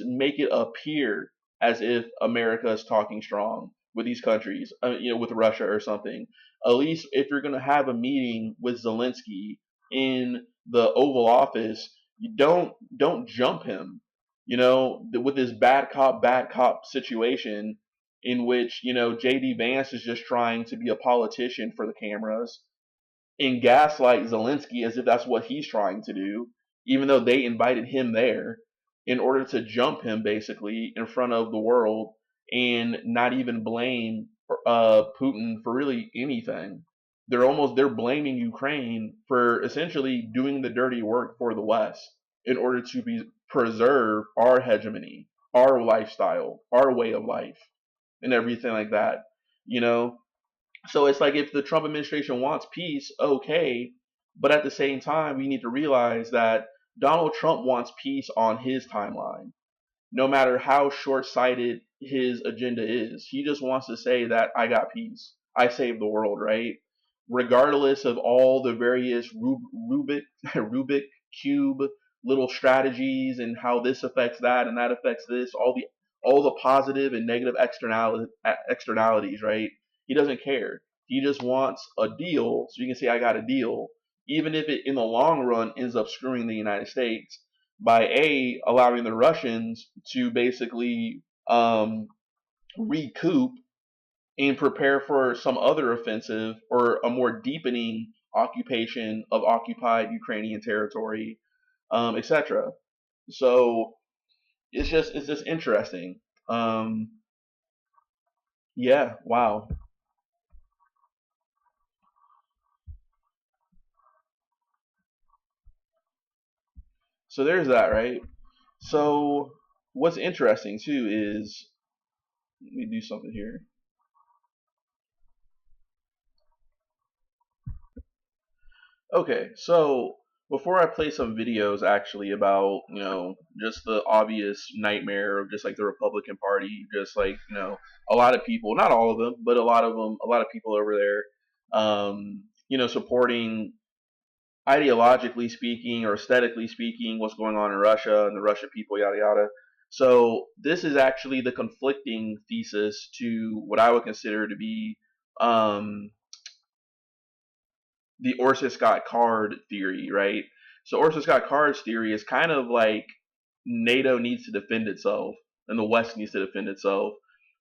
make it appear as if America is talking strong with these countries, with Russia or something. At least if you're going to have a meeting with Zelensky in the Oval Office, you don't jump him. With this bad cop situation in which JD Vance is just trying to be a politician for the cameras and gaslight Zelensky as if that's what he's trying to do, even though they invited him there in order to jump him basically in front of the world and not even blame Putin for really anything. They're blaming Ukraine for essentially doing the dirty work for the West in order to preserve our hegemony, our lifestyle, our way of life, and everything like that. You know, so it's like if the Trump administration wants peace, okay, but at the same time, we need to realize that Donald Trump wants peace on his timeline, no matter how short-sighted his agenda is. He just wants to say that I got peace, I saved the world, right? Regardless of all the various Rubik cube little strategies and how this affects that and that affects this, all the positive and negative externalities, right? He doesn't care. He just wants a deal, so you can say I got a deal, even if it in the long run ends up screwing the United States by allowing the Russians to basically um, recoup and prepare for some other offensive or a more deepening occupation of occupied Ukrainian territory, etc. So it's just interesting. Um, yeah, wow. So there's that, right? So what's interesting too is, let me do something here. Okay, so before I play some videos actually about, just the obvious nightmare of just like the Republican Party, just like, a lot of people, not all of them, but a lot of people over there, supporting ideologically speaking or aesthetically speaking what's going on in Russia and the Russian people, yada yada. So this is actually the conflicting thesis to what I would consider to be um, the Orson Scott Card theory, right? So Orson Scott Card's theory is kind of like NATO needs to defend itself and the West needs to defend itself,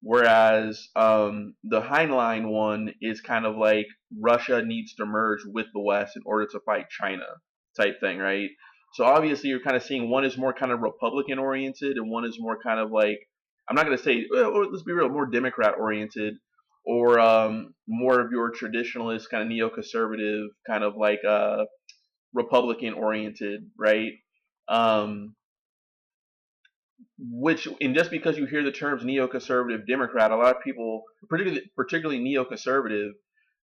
whereas the Heinlein one is kind of like Russia needs to merge with the West in order to fight China type thing, right? So obviously you're kind of seeing one is more kind of Republican oriented and one is more kind of like, I'm not going to say, well, let's be real, more Democrat oriented, or more of your traditionalist kind of neoconservative kind of like Republican oriented, right? Um, which, and just because you hear the terms neoconservative Democrat, a lot of people, particularly neoconservative,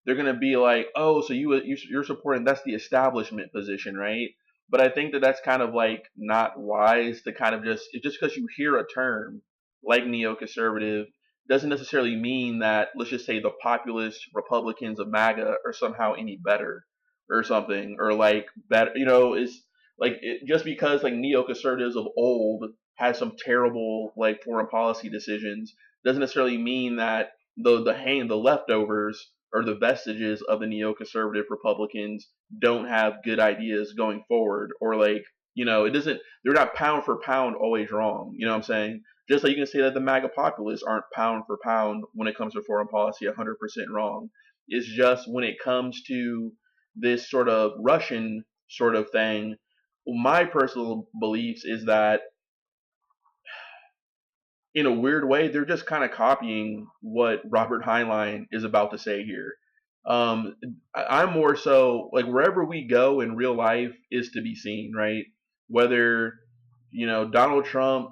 they're going to be like, oh, so you're supporting, that's the establishment position, right? But I think that that's kind of like not wise to kind of just because you hear a term like neoconservative doesn't necessarily mean that, let's just say, the populist Republicans of MAGA are somehow any better or something, or like better, is like just because like neoconservatives of old had some terrible like foreign policy decisions doesn't necessarily mean that the leftovers or the vestiges of the neoconservative Republicans don't have good ideas going forward, or like, it doesn't, they're not pound for pound always wrong. You know what I'm saying? Just like you can say that the MAGA populists aren't pound for pound when it comes to foreign policy 100% wrong. It's just when it comes to this sort of Russian sort of thing, my personal beliefs is that in a weird way, they're just kind of copying what Robert Heinlein is about to say here. Um, I'm more so like wherever we go in real life is to be seen, right? Whether Donald Trump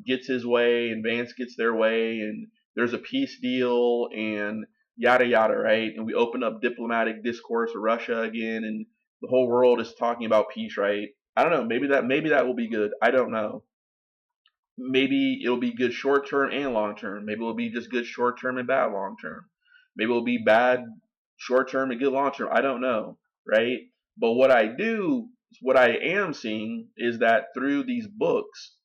gets his way and Vance gets their way and there's a peace deal and yada yada, right? And we open up diplomatic discourse with Russia again, and the whole world is talking about peace, right? I don't know. Maybe that will be good. I don't know. Maybe it'll be good short term and long term. Maybe it'll be just good short term and bad long term. Maybe it'll be bad short term and good long term. I don't know, right? But what I am seeing is that through these books,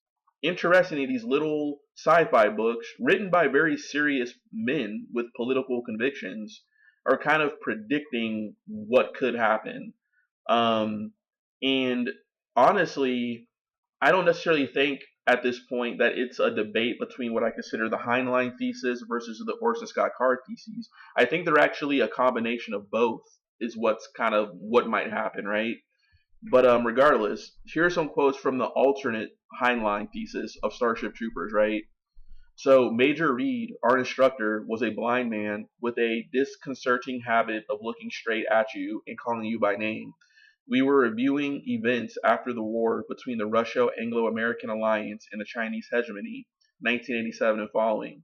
interestingly, these little sci-fi books written by very serious men with political convictions are kind of predicting what could happen. Um, and honestly, I don't necessarily think at this point that it's a debate between what I consider the Heinlein thesis versus the Orson Scott Card theses. I think they're actually a combination of both is what's kind of what might happen, right? But regardless, here are some quotes from the alternate Heinlein thesis of Starship Troopers, right? So Major Reed, our instructor, was a blind man with a disconcerting habit of looking straight at you and calling you by name. We were reviewing events after the war between the Russo-Anglo-American alliance and the Chinese hegemony, 1987 and following.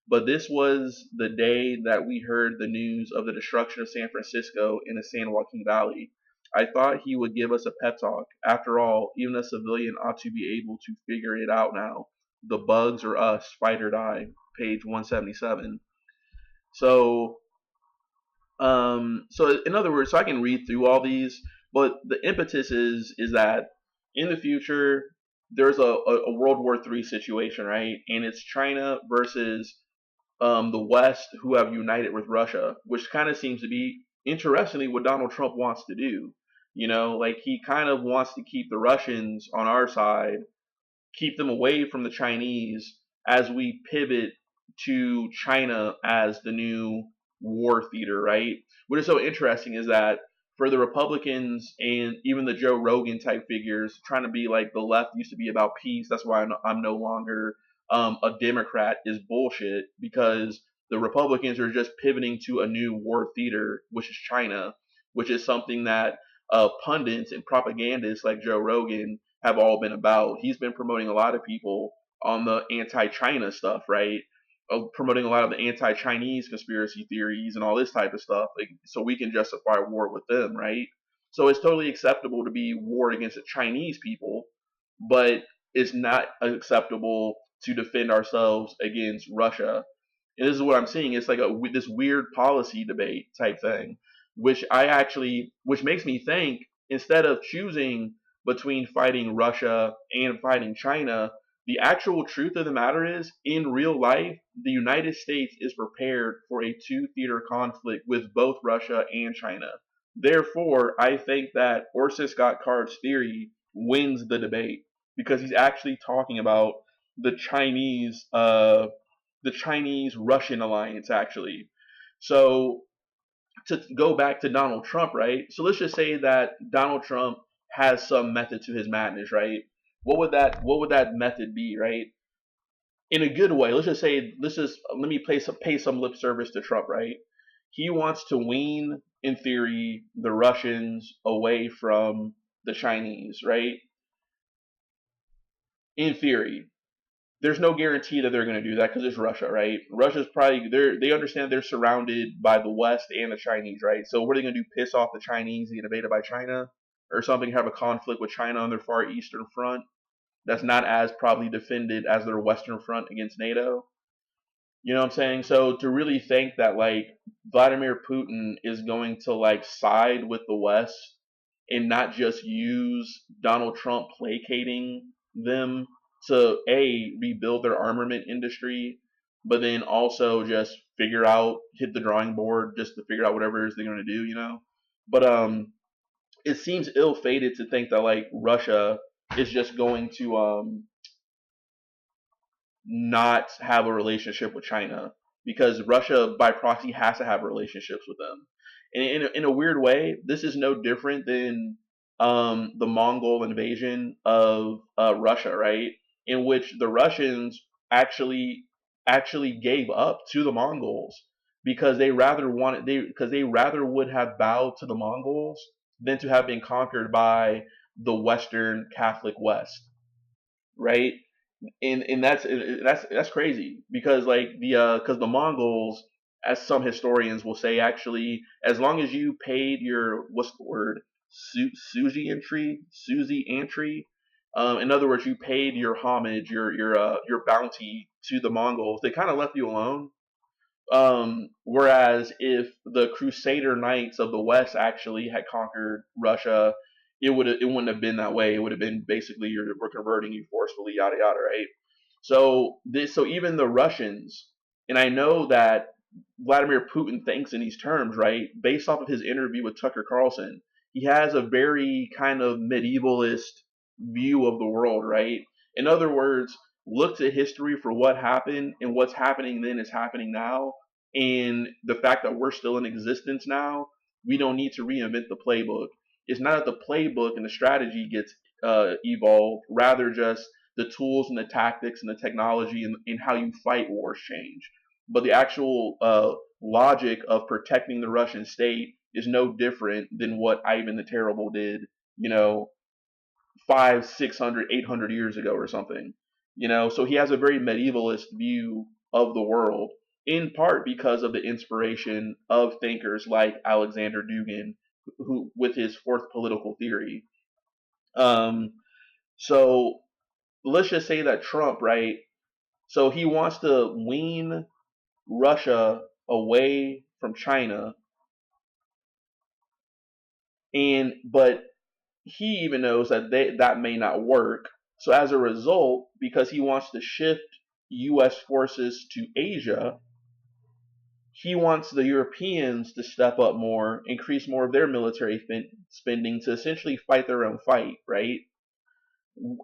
But this was the day that we heard the news of the destruction of San Francisco in the San Joaquin Valley. I thought he would give us a pep talk. After all, even a civilian ought to be able to figure it out now. The bugs or us, fight or die. Page 177. So so in other words, so I can read through all these, but the impetus is that in the future there's a World War III situation, right? And it's China versus the West who have united with Russia, which kind of seems to be interestingly what Donald Trump wants to do. Like he kind of wants to keep the Russians on our side, keep them away from the Chinese, as we pivot to China as the new war theater, right? What is so interesting is that for the Republicans and even the Joe Rogan type figures trying to be like the left used to be about peace. That's why I'm no longer a Democrat is bullshit, because the Republicans are just pivoting to a new war theater, which is China, which is something that pundits and propagandists like Joe Rogan have all been about. He's been promoting a lot of people on the anti-China stuff, right? Promoting a lot of the anti-Chinese conspiracy theories and all this type of stuff, like, so we can justify war with them, right? So it's totally acceptable to be war against the Chinese people, but it's not acceptable to defend ourselves against Russia. And this is what I'm seeing. It's like this weird policy debate type thing, which makes me think, instead of choosing between fighting Russia and fighting China, the actual truth of the matter is, in real life, the United States is prepared for a two-theater conflict with both Russia and China. Therefore, I think that Orson Scott Card's theory wins the debate, because he's actually talking about the Chinese Russian alliance, actually. So to go back to Donald Trump, right? So let's just say that Donald Trump has some method to his madness, right? What would that method be, right? In a good way. Let me pay some lip service to Trump, right? He wants to wean, in theory, the Russians away from the Chinese, right? In theory, there's no guarantee that they're going to do that because it's Russia, right? Russia's probably they understand they're surrounded by the West and the Chinese, right? So what are they going to do? Piss off the Chinese and get invaded by China, or something? Have a conflict with China on their far eastern front that's not as probably defended as their western front against NATO. You know what I'm saying? So to really think that like Vladimir Putin is going to like side with the West and not just use Donald Trump placating them to rebuild their armament industry, but then also just hit the drawing board just to figure out whatever it is they're going to do, you know. But it seems ill-fated to think that like Russia is just going to not have a relationship with China, because Russia by proxy has to have relationships with them. And in a weird way, this is no different than the Mongol invasion of Russia, right? In which the Russians actually actually gave up to the Mongols because they rather would have bowed to the Mongols than to have been conquered by the Western Catholic West, right? And that's crazy, because like because the Mongols, as some historians will say, actually, as long as you paid your, what's the word, Suzy entry, in other words, you paid your homage, your bounty to the Mongols, they kind of left you alone. Whereas if the Crusader Knights of the West actually had conquered Russia, it wouldn't have been that way. It would have been basically we're converting you forcefully, yada yada, right? So even the Russians, and I know that Vladimir Putin thinks in these terms, right? Based off of his interview with Tucker Carlson, he has a very kind of medievalist view of the world, right? In other words, look to history for what happened, and what's happening then is happening now. And the fact that we're still in existence now, we don't need to reinvent the playbook. It's not that the playbook and the strategy gets evolved, rather just the tools and the tactics and the technology and how you fight wars change. But the actual logic of protecting the Russian state is no different than what Ivan the Terrible did, you know, 500, 600, 800 years ago or something. You know, so he has a very medievalist view of the world, in part because of the inspiration of thinkers like Alexander Dugin, who with his fourth political theory. Um, so let's just say that Trump, right? So he wants to wean Russia away from China, and but he even knows that that may not work. So as a result, because he wants to shift U.S. forces to Asia, he wants the Europeans to step up more, increase more of their military spending to essentially fight their own fight, right?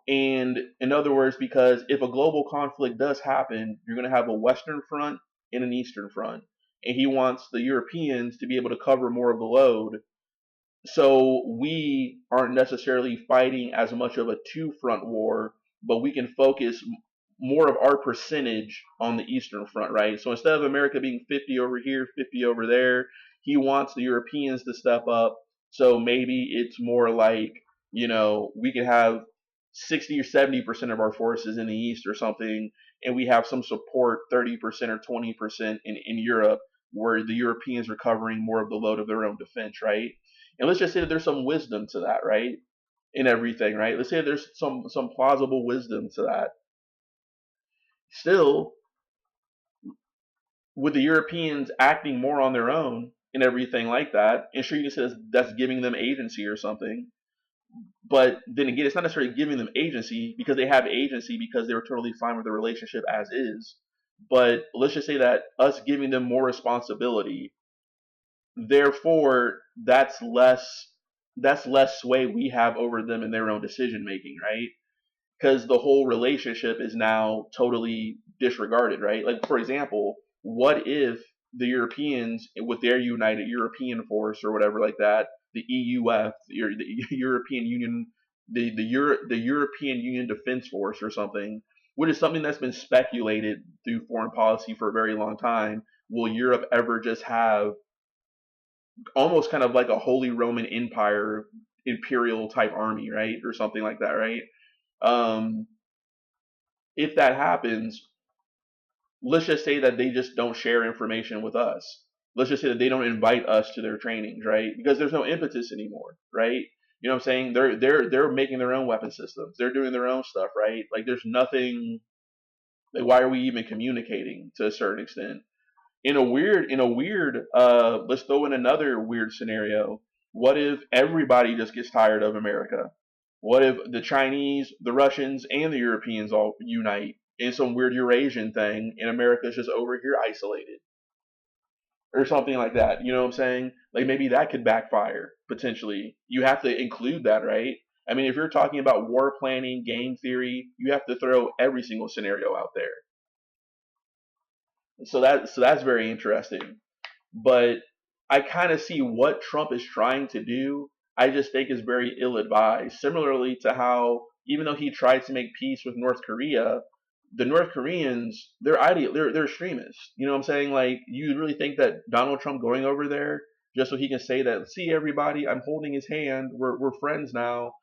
And in other words, because if a global conflict does happen, you're going to have a Western front and an Eastern front. And he wants the Europeans to be able to cover more of the load, so we aren't necessarily fighting as much of a two front war, but we can focus more of our percentage on the Eastern front, right? So instead of America being 50 over here, 50 over there, he wants the Europeans to step up. So maybe it's more like, we can have 60 or 70% of our forces in the East or something, and we have some support 30% or 20% in Europe, where the Europeans are covering more of the load of their own defense, right? And let's just say that there's some wisdom to that, right? In everything, right? Let's say there's some plausible wisdom to that. Still, with the Europeans acting more on their own and everything like that, and sure, you can say that's giving them agency or something. But then again, it's not necessarily giving them agency, because they have agency because they were totally fine with the relationship as is. But let's just say that us giving them more responsibility, therefore that's less sway we have over them in their own decision making, right? Because the whole relationship is now totally disregarded, right? Like, for example, what if the Europeans, with their United European Force or whatever like that, the EUF, the European Union, the European Union Defense Force or something, which is something that's been speculated through foreign policy for a very long time. Will Europe ever just have almost kind of like a Holy Roman Empire imperial type army, right, or something like that, right? Um, if that happens, let's just say that they just don't share information with us. Let's just say that they don't invite us to their trainings, right? Because there's no impetus anymore, right? You know what I'm saying? They're making their own weapon systems. They're doing their own stuff, right? Like, there's nothing. Like, why are we even communicating to a certain extent? Let's throw in another weird scenario. What if everybody just gets tired of America? What if the Chinese, the Russians, and the Europeans all unite in some weird Eurasian thing, and America's just over here isolated or something like that? You know what I'm saying? Like, maybe that could backfire potentially. You have to include that, right? I mean, if you're talking about war planning, game theory, you have to throw every single scenario out there. So that's very interesting. But I kind of see what Trump is trying to do. I just think is very ill advised. Similarly to how, even though he tried to make peace with North Korea, the North Koreans, they're extremists. You know what I'm saying? Like, you really think that Donald Trump going over there just so he can say that, see everybody, I'm holding his hand, we're friends now,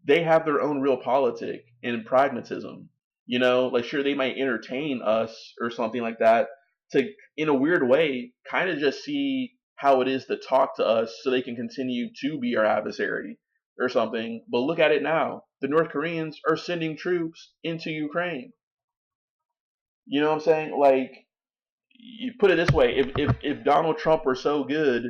they have their own real politic and pragmatism. Like, sure, they might entertain us or something like that to, in a weird way, kind of just see how it is to talk to us so they can continue to be our adversary or something. But look at it now. The North Koreans are sending troops into Ukraine. You know what I'm saying? Like, you put it this way, if Donald Trump were so good,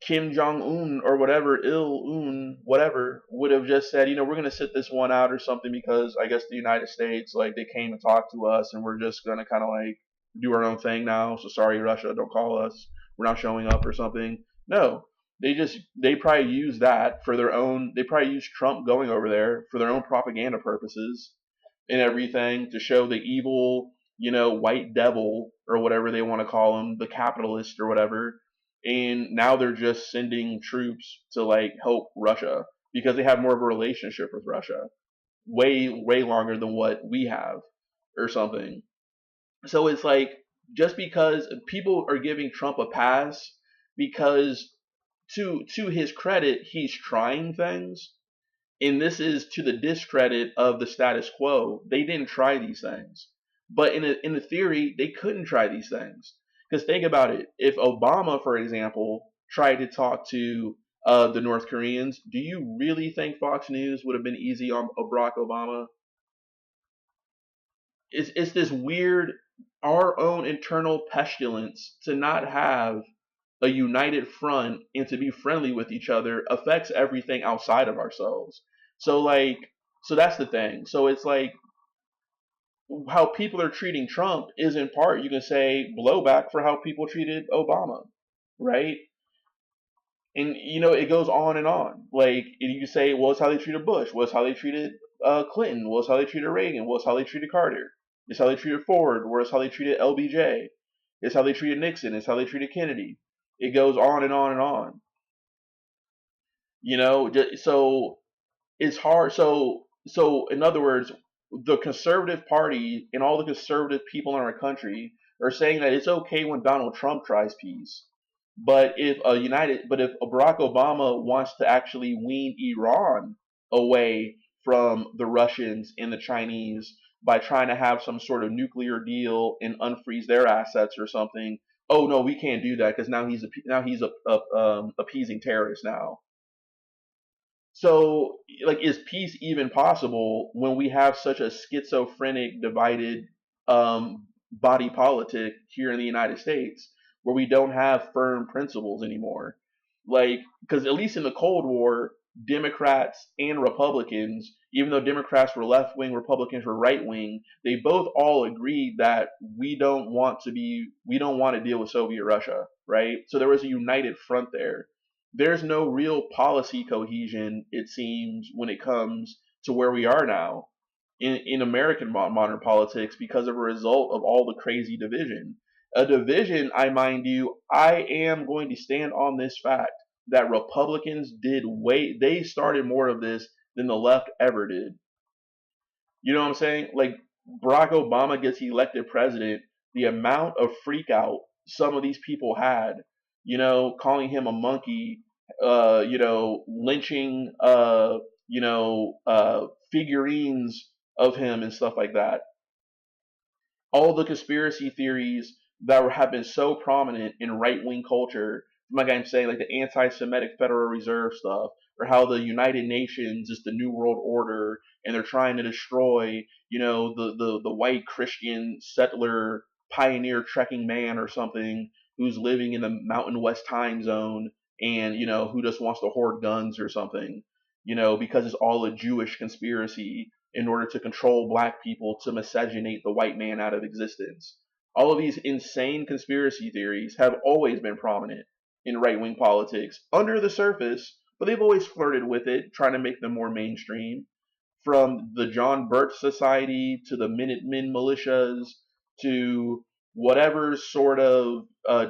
Kim Jong Un or whatever, Il Un, whatever, would have just said, we're going to sit this one out or something, because I guess the United States, like, they came and talked to us, and we're just going to kind of like do our own thing now. So sorry, Russia, don't call us. We're not showing up or something. No, they probably use that for their own. They probably use Trump going over there for their own propaganda purposes and everything, to show the evil, white devil or whatever they want to call him, the capitalist or whatever. And now they're just sending troops to like help Russia because they have more of a relationship with Russia, way way longer than what we have or something. So it's like, just because people are giving Trump a pass, because to his credit, he's trying things, and this is to the discredit of the status quo. They didn't try these things, but in a theory, they couldn't try these things. Because think about it: if Obama, for example, tried to talk to the North Koreans, do you really think Fox News would have been easy on Barack Obama? It's this weird, our own internal pestilence to not have a united front and to be friendly with each other affects everything outside of ourselves. So like, so that's the thing. So it's like, how people are treating Trump is in part, you can say, blowback for how people treated Obama, right? And it goes on and on. Like, and you can say, well, it's how they treated Bush. Well, it's how they treated Clinton. Well, it's how they treated Reagan. Well, it's how they treated Carter. It's how they treated Ford. Well, it's how they treated LBJ. It's how they treated Nixon. It's how they treated Kennedy. It goes on and on and on. So it's hard. So in other words, the conservative party and all the conservative people in our country are saying that it's okay when Donald Trump tries peace, but if Barack Obama wants to actually wean Iran away from the Russians and the Chinese by trying to have some sort of nuclear deal and unfreeze their assets or something, oh no, we can't do that because now he's appeasing terrorists now. So, like, is peace even possible when we have such a schizophrenic, divided body politic here in the United States, where we don't have firm principles anymore? Like, because at least in the Cold War, Democrats and Republicans, even though Democrats were left wing, Republicans were right wing, they both all agreed that we don't want to deal with Soviet Russia, right? So there was a united front there. There's no real policy cohesion, it seems, when it comes to where we are now in American modern politics because of a result of all the crazy division. A division, I mind you, I am going to stand on this fact that Republicans they started more of this than the left ever did. You know what I'm saying? Like, Barack Obama gets elected president, the amount of freak out some of these people had, calling him a monkey, lynching, figurines of him and stuff like that. All the conspiracy theories have been so prominent in right wing culture, like I'm saying, like the anti-Semitic Federal Reserve stuff, or how the United Nations is the New World Order, and they're trying to destroy, the white Christian settler pioneer trekking man or something who's living in the Mountain West time zone, and who just wants to hoard guns or something, because it's all a Jewish conspiracy in order to control black people to miscegenate the white man out of existence. All of these insane conspiracy theories have always been prominent in right wing politics under the surface, but they've always flirted with it, trying to make them more mainstream. From the John Birch Society to the Minutemen militias to whatever sort of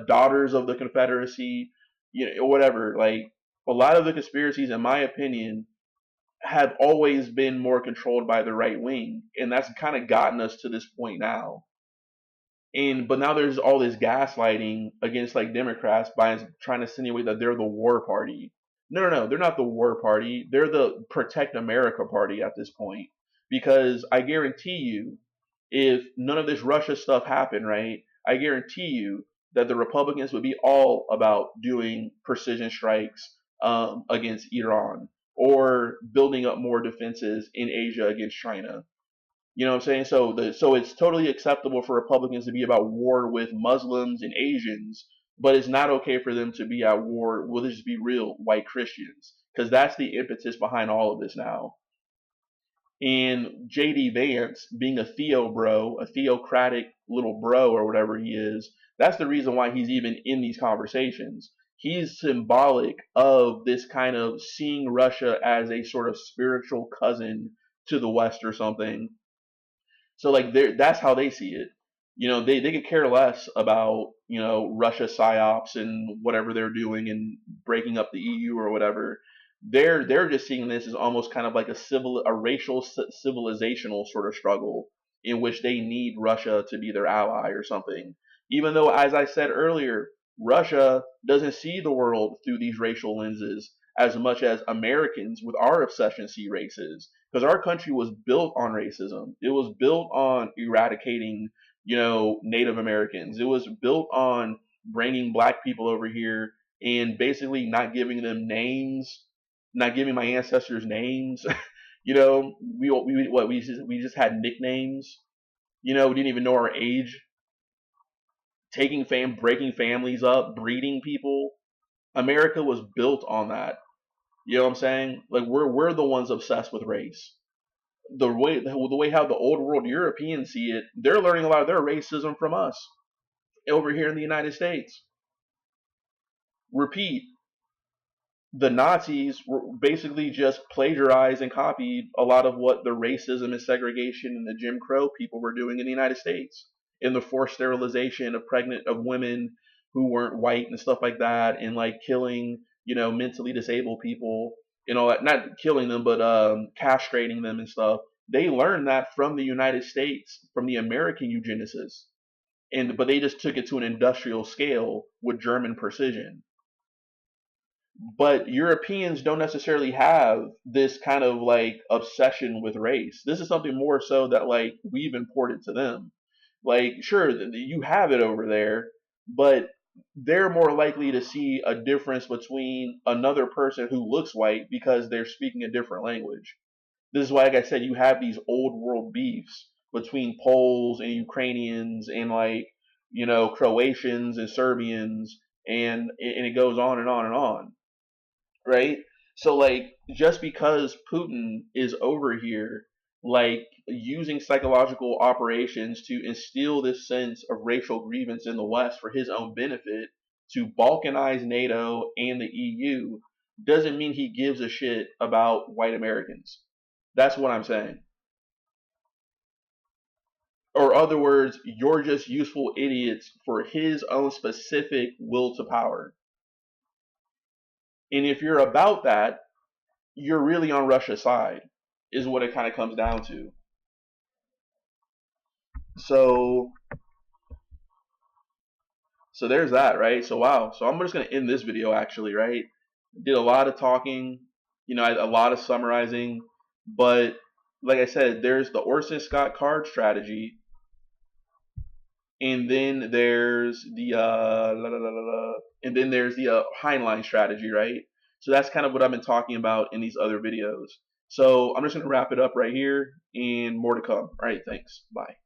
Daughters of the Confederacy, whatever. Like, a lot of the conspiracies, in my opinion, have always been more controlled by the right wing, and that's kind of gotten us to this point now. And but now there's all this gaslighting against, like, Democrats by trying to insinuate that they're the war party. No, no, no, they're not the war party. They're the Protect America party at this point. Because I guarantee you, if none of this Russia stuff happened, right? I guarantee you that the Republicans would be all about doing precision strikes against Iran, or building up more defenses in Asia against China. You know what I'm saying? So it's totally acceptable for Republicans to be about war with Muslims and Asians, but it's not okay for them to be at war with, just be real, white Christians, because that's the impetus behind all of this now. And JD Vance, being a theo bro, a theocratic little bro or whatever he is, that's the reason why he's even in these conversations. He's symbolic of this kind of seeing Russia as a sort of spiritual cousin to the West or something. So, like, that's how they see it. They could care less about, Russia psyops and whatever they're doing and breaking up the EU or whatever. They're just seeing this as almost kind of like a racial civilizational sort of struggle in which they need Russia to be their ally or something. Even though, as I said earlier, Russia doesn't see the world through these racial lenses as much as Americans with our obsession see races, because our country was built on racism. It was built on eradicating, Native Americans. It was built on bringing black people over here and basically not giving them names, not giving my ancestors names. We just had nicknames. We didn't even know our age. Breaking families up, breeding people. America was built on that. You know what I'm saying? Like, we're the ones obsessed with race. The way how the old world Europeans see it, they're learning a lot of their racism from us over here in the United States. Repeat, the Nazis were basically just plagiarized and copied a lot of what the racism and segregation and the Jim Crow people were doing in the United States, in the forced sterilization of women who weren't white and stuff like that, and like killing mentally disabled people, not killing them but castrating them and stuff. They learned that from the United States, from the American eugenicists, but they just took it to an industrial scale with German precision. But Europeans don't necessarily have this kind of like obsession with race. This is something more so that like we've imported to them. Like, sure, you have it over there, but they're more likely to see a difference between another person who looks white because they're speaking a different language. This is why, like I said, you have these old world beefs between Poles and Ukrainians and like, Croatians and Serbians, and it goes on and on and on, right? So like just because Putin is over here like using psychological operations to instill this sense of racial grievance in the West for his own benefit to balkanize NATO and the EU doesn't mean he gives a shit about white Americans. That's what I'm saying. Or other words, you're just useful idiots for his own specific will to power. And if you're about that, you're really on Russia's side, is what it kind of comes down to. So, so there's that, right? So wow. So I'm just gonna end this video actually, right? Did a lot of talking, a lot of summarizing, but like I said, there's the Orson Scott Card strategy, and then there's the and then there's the Heinlein strategy, right? So that's kind of what I've been talking about in these other videos. So I'm just gonna wrap it up right here, and more to come. All right, thanks. Bye.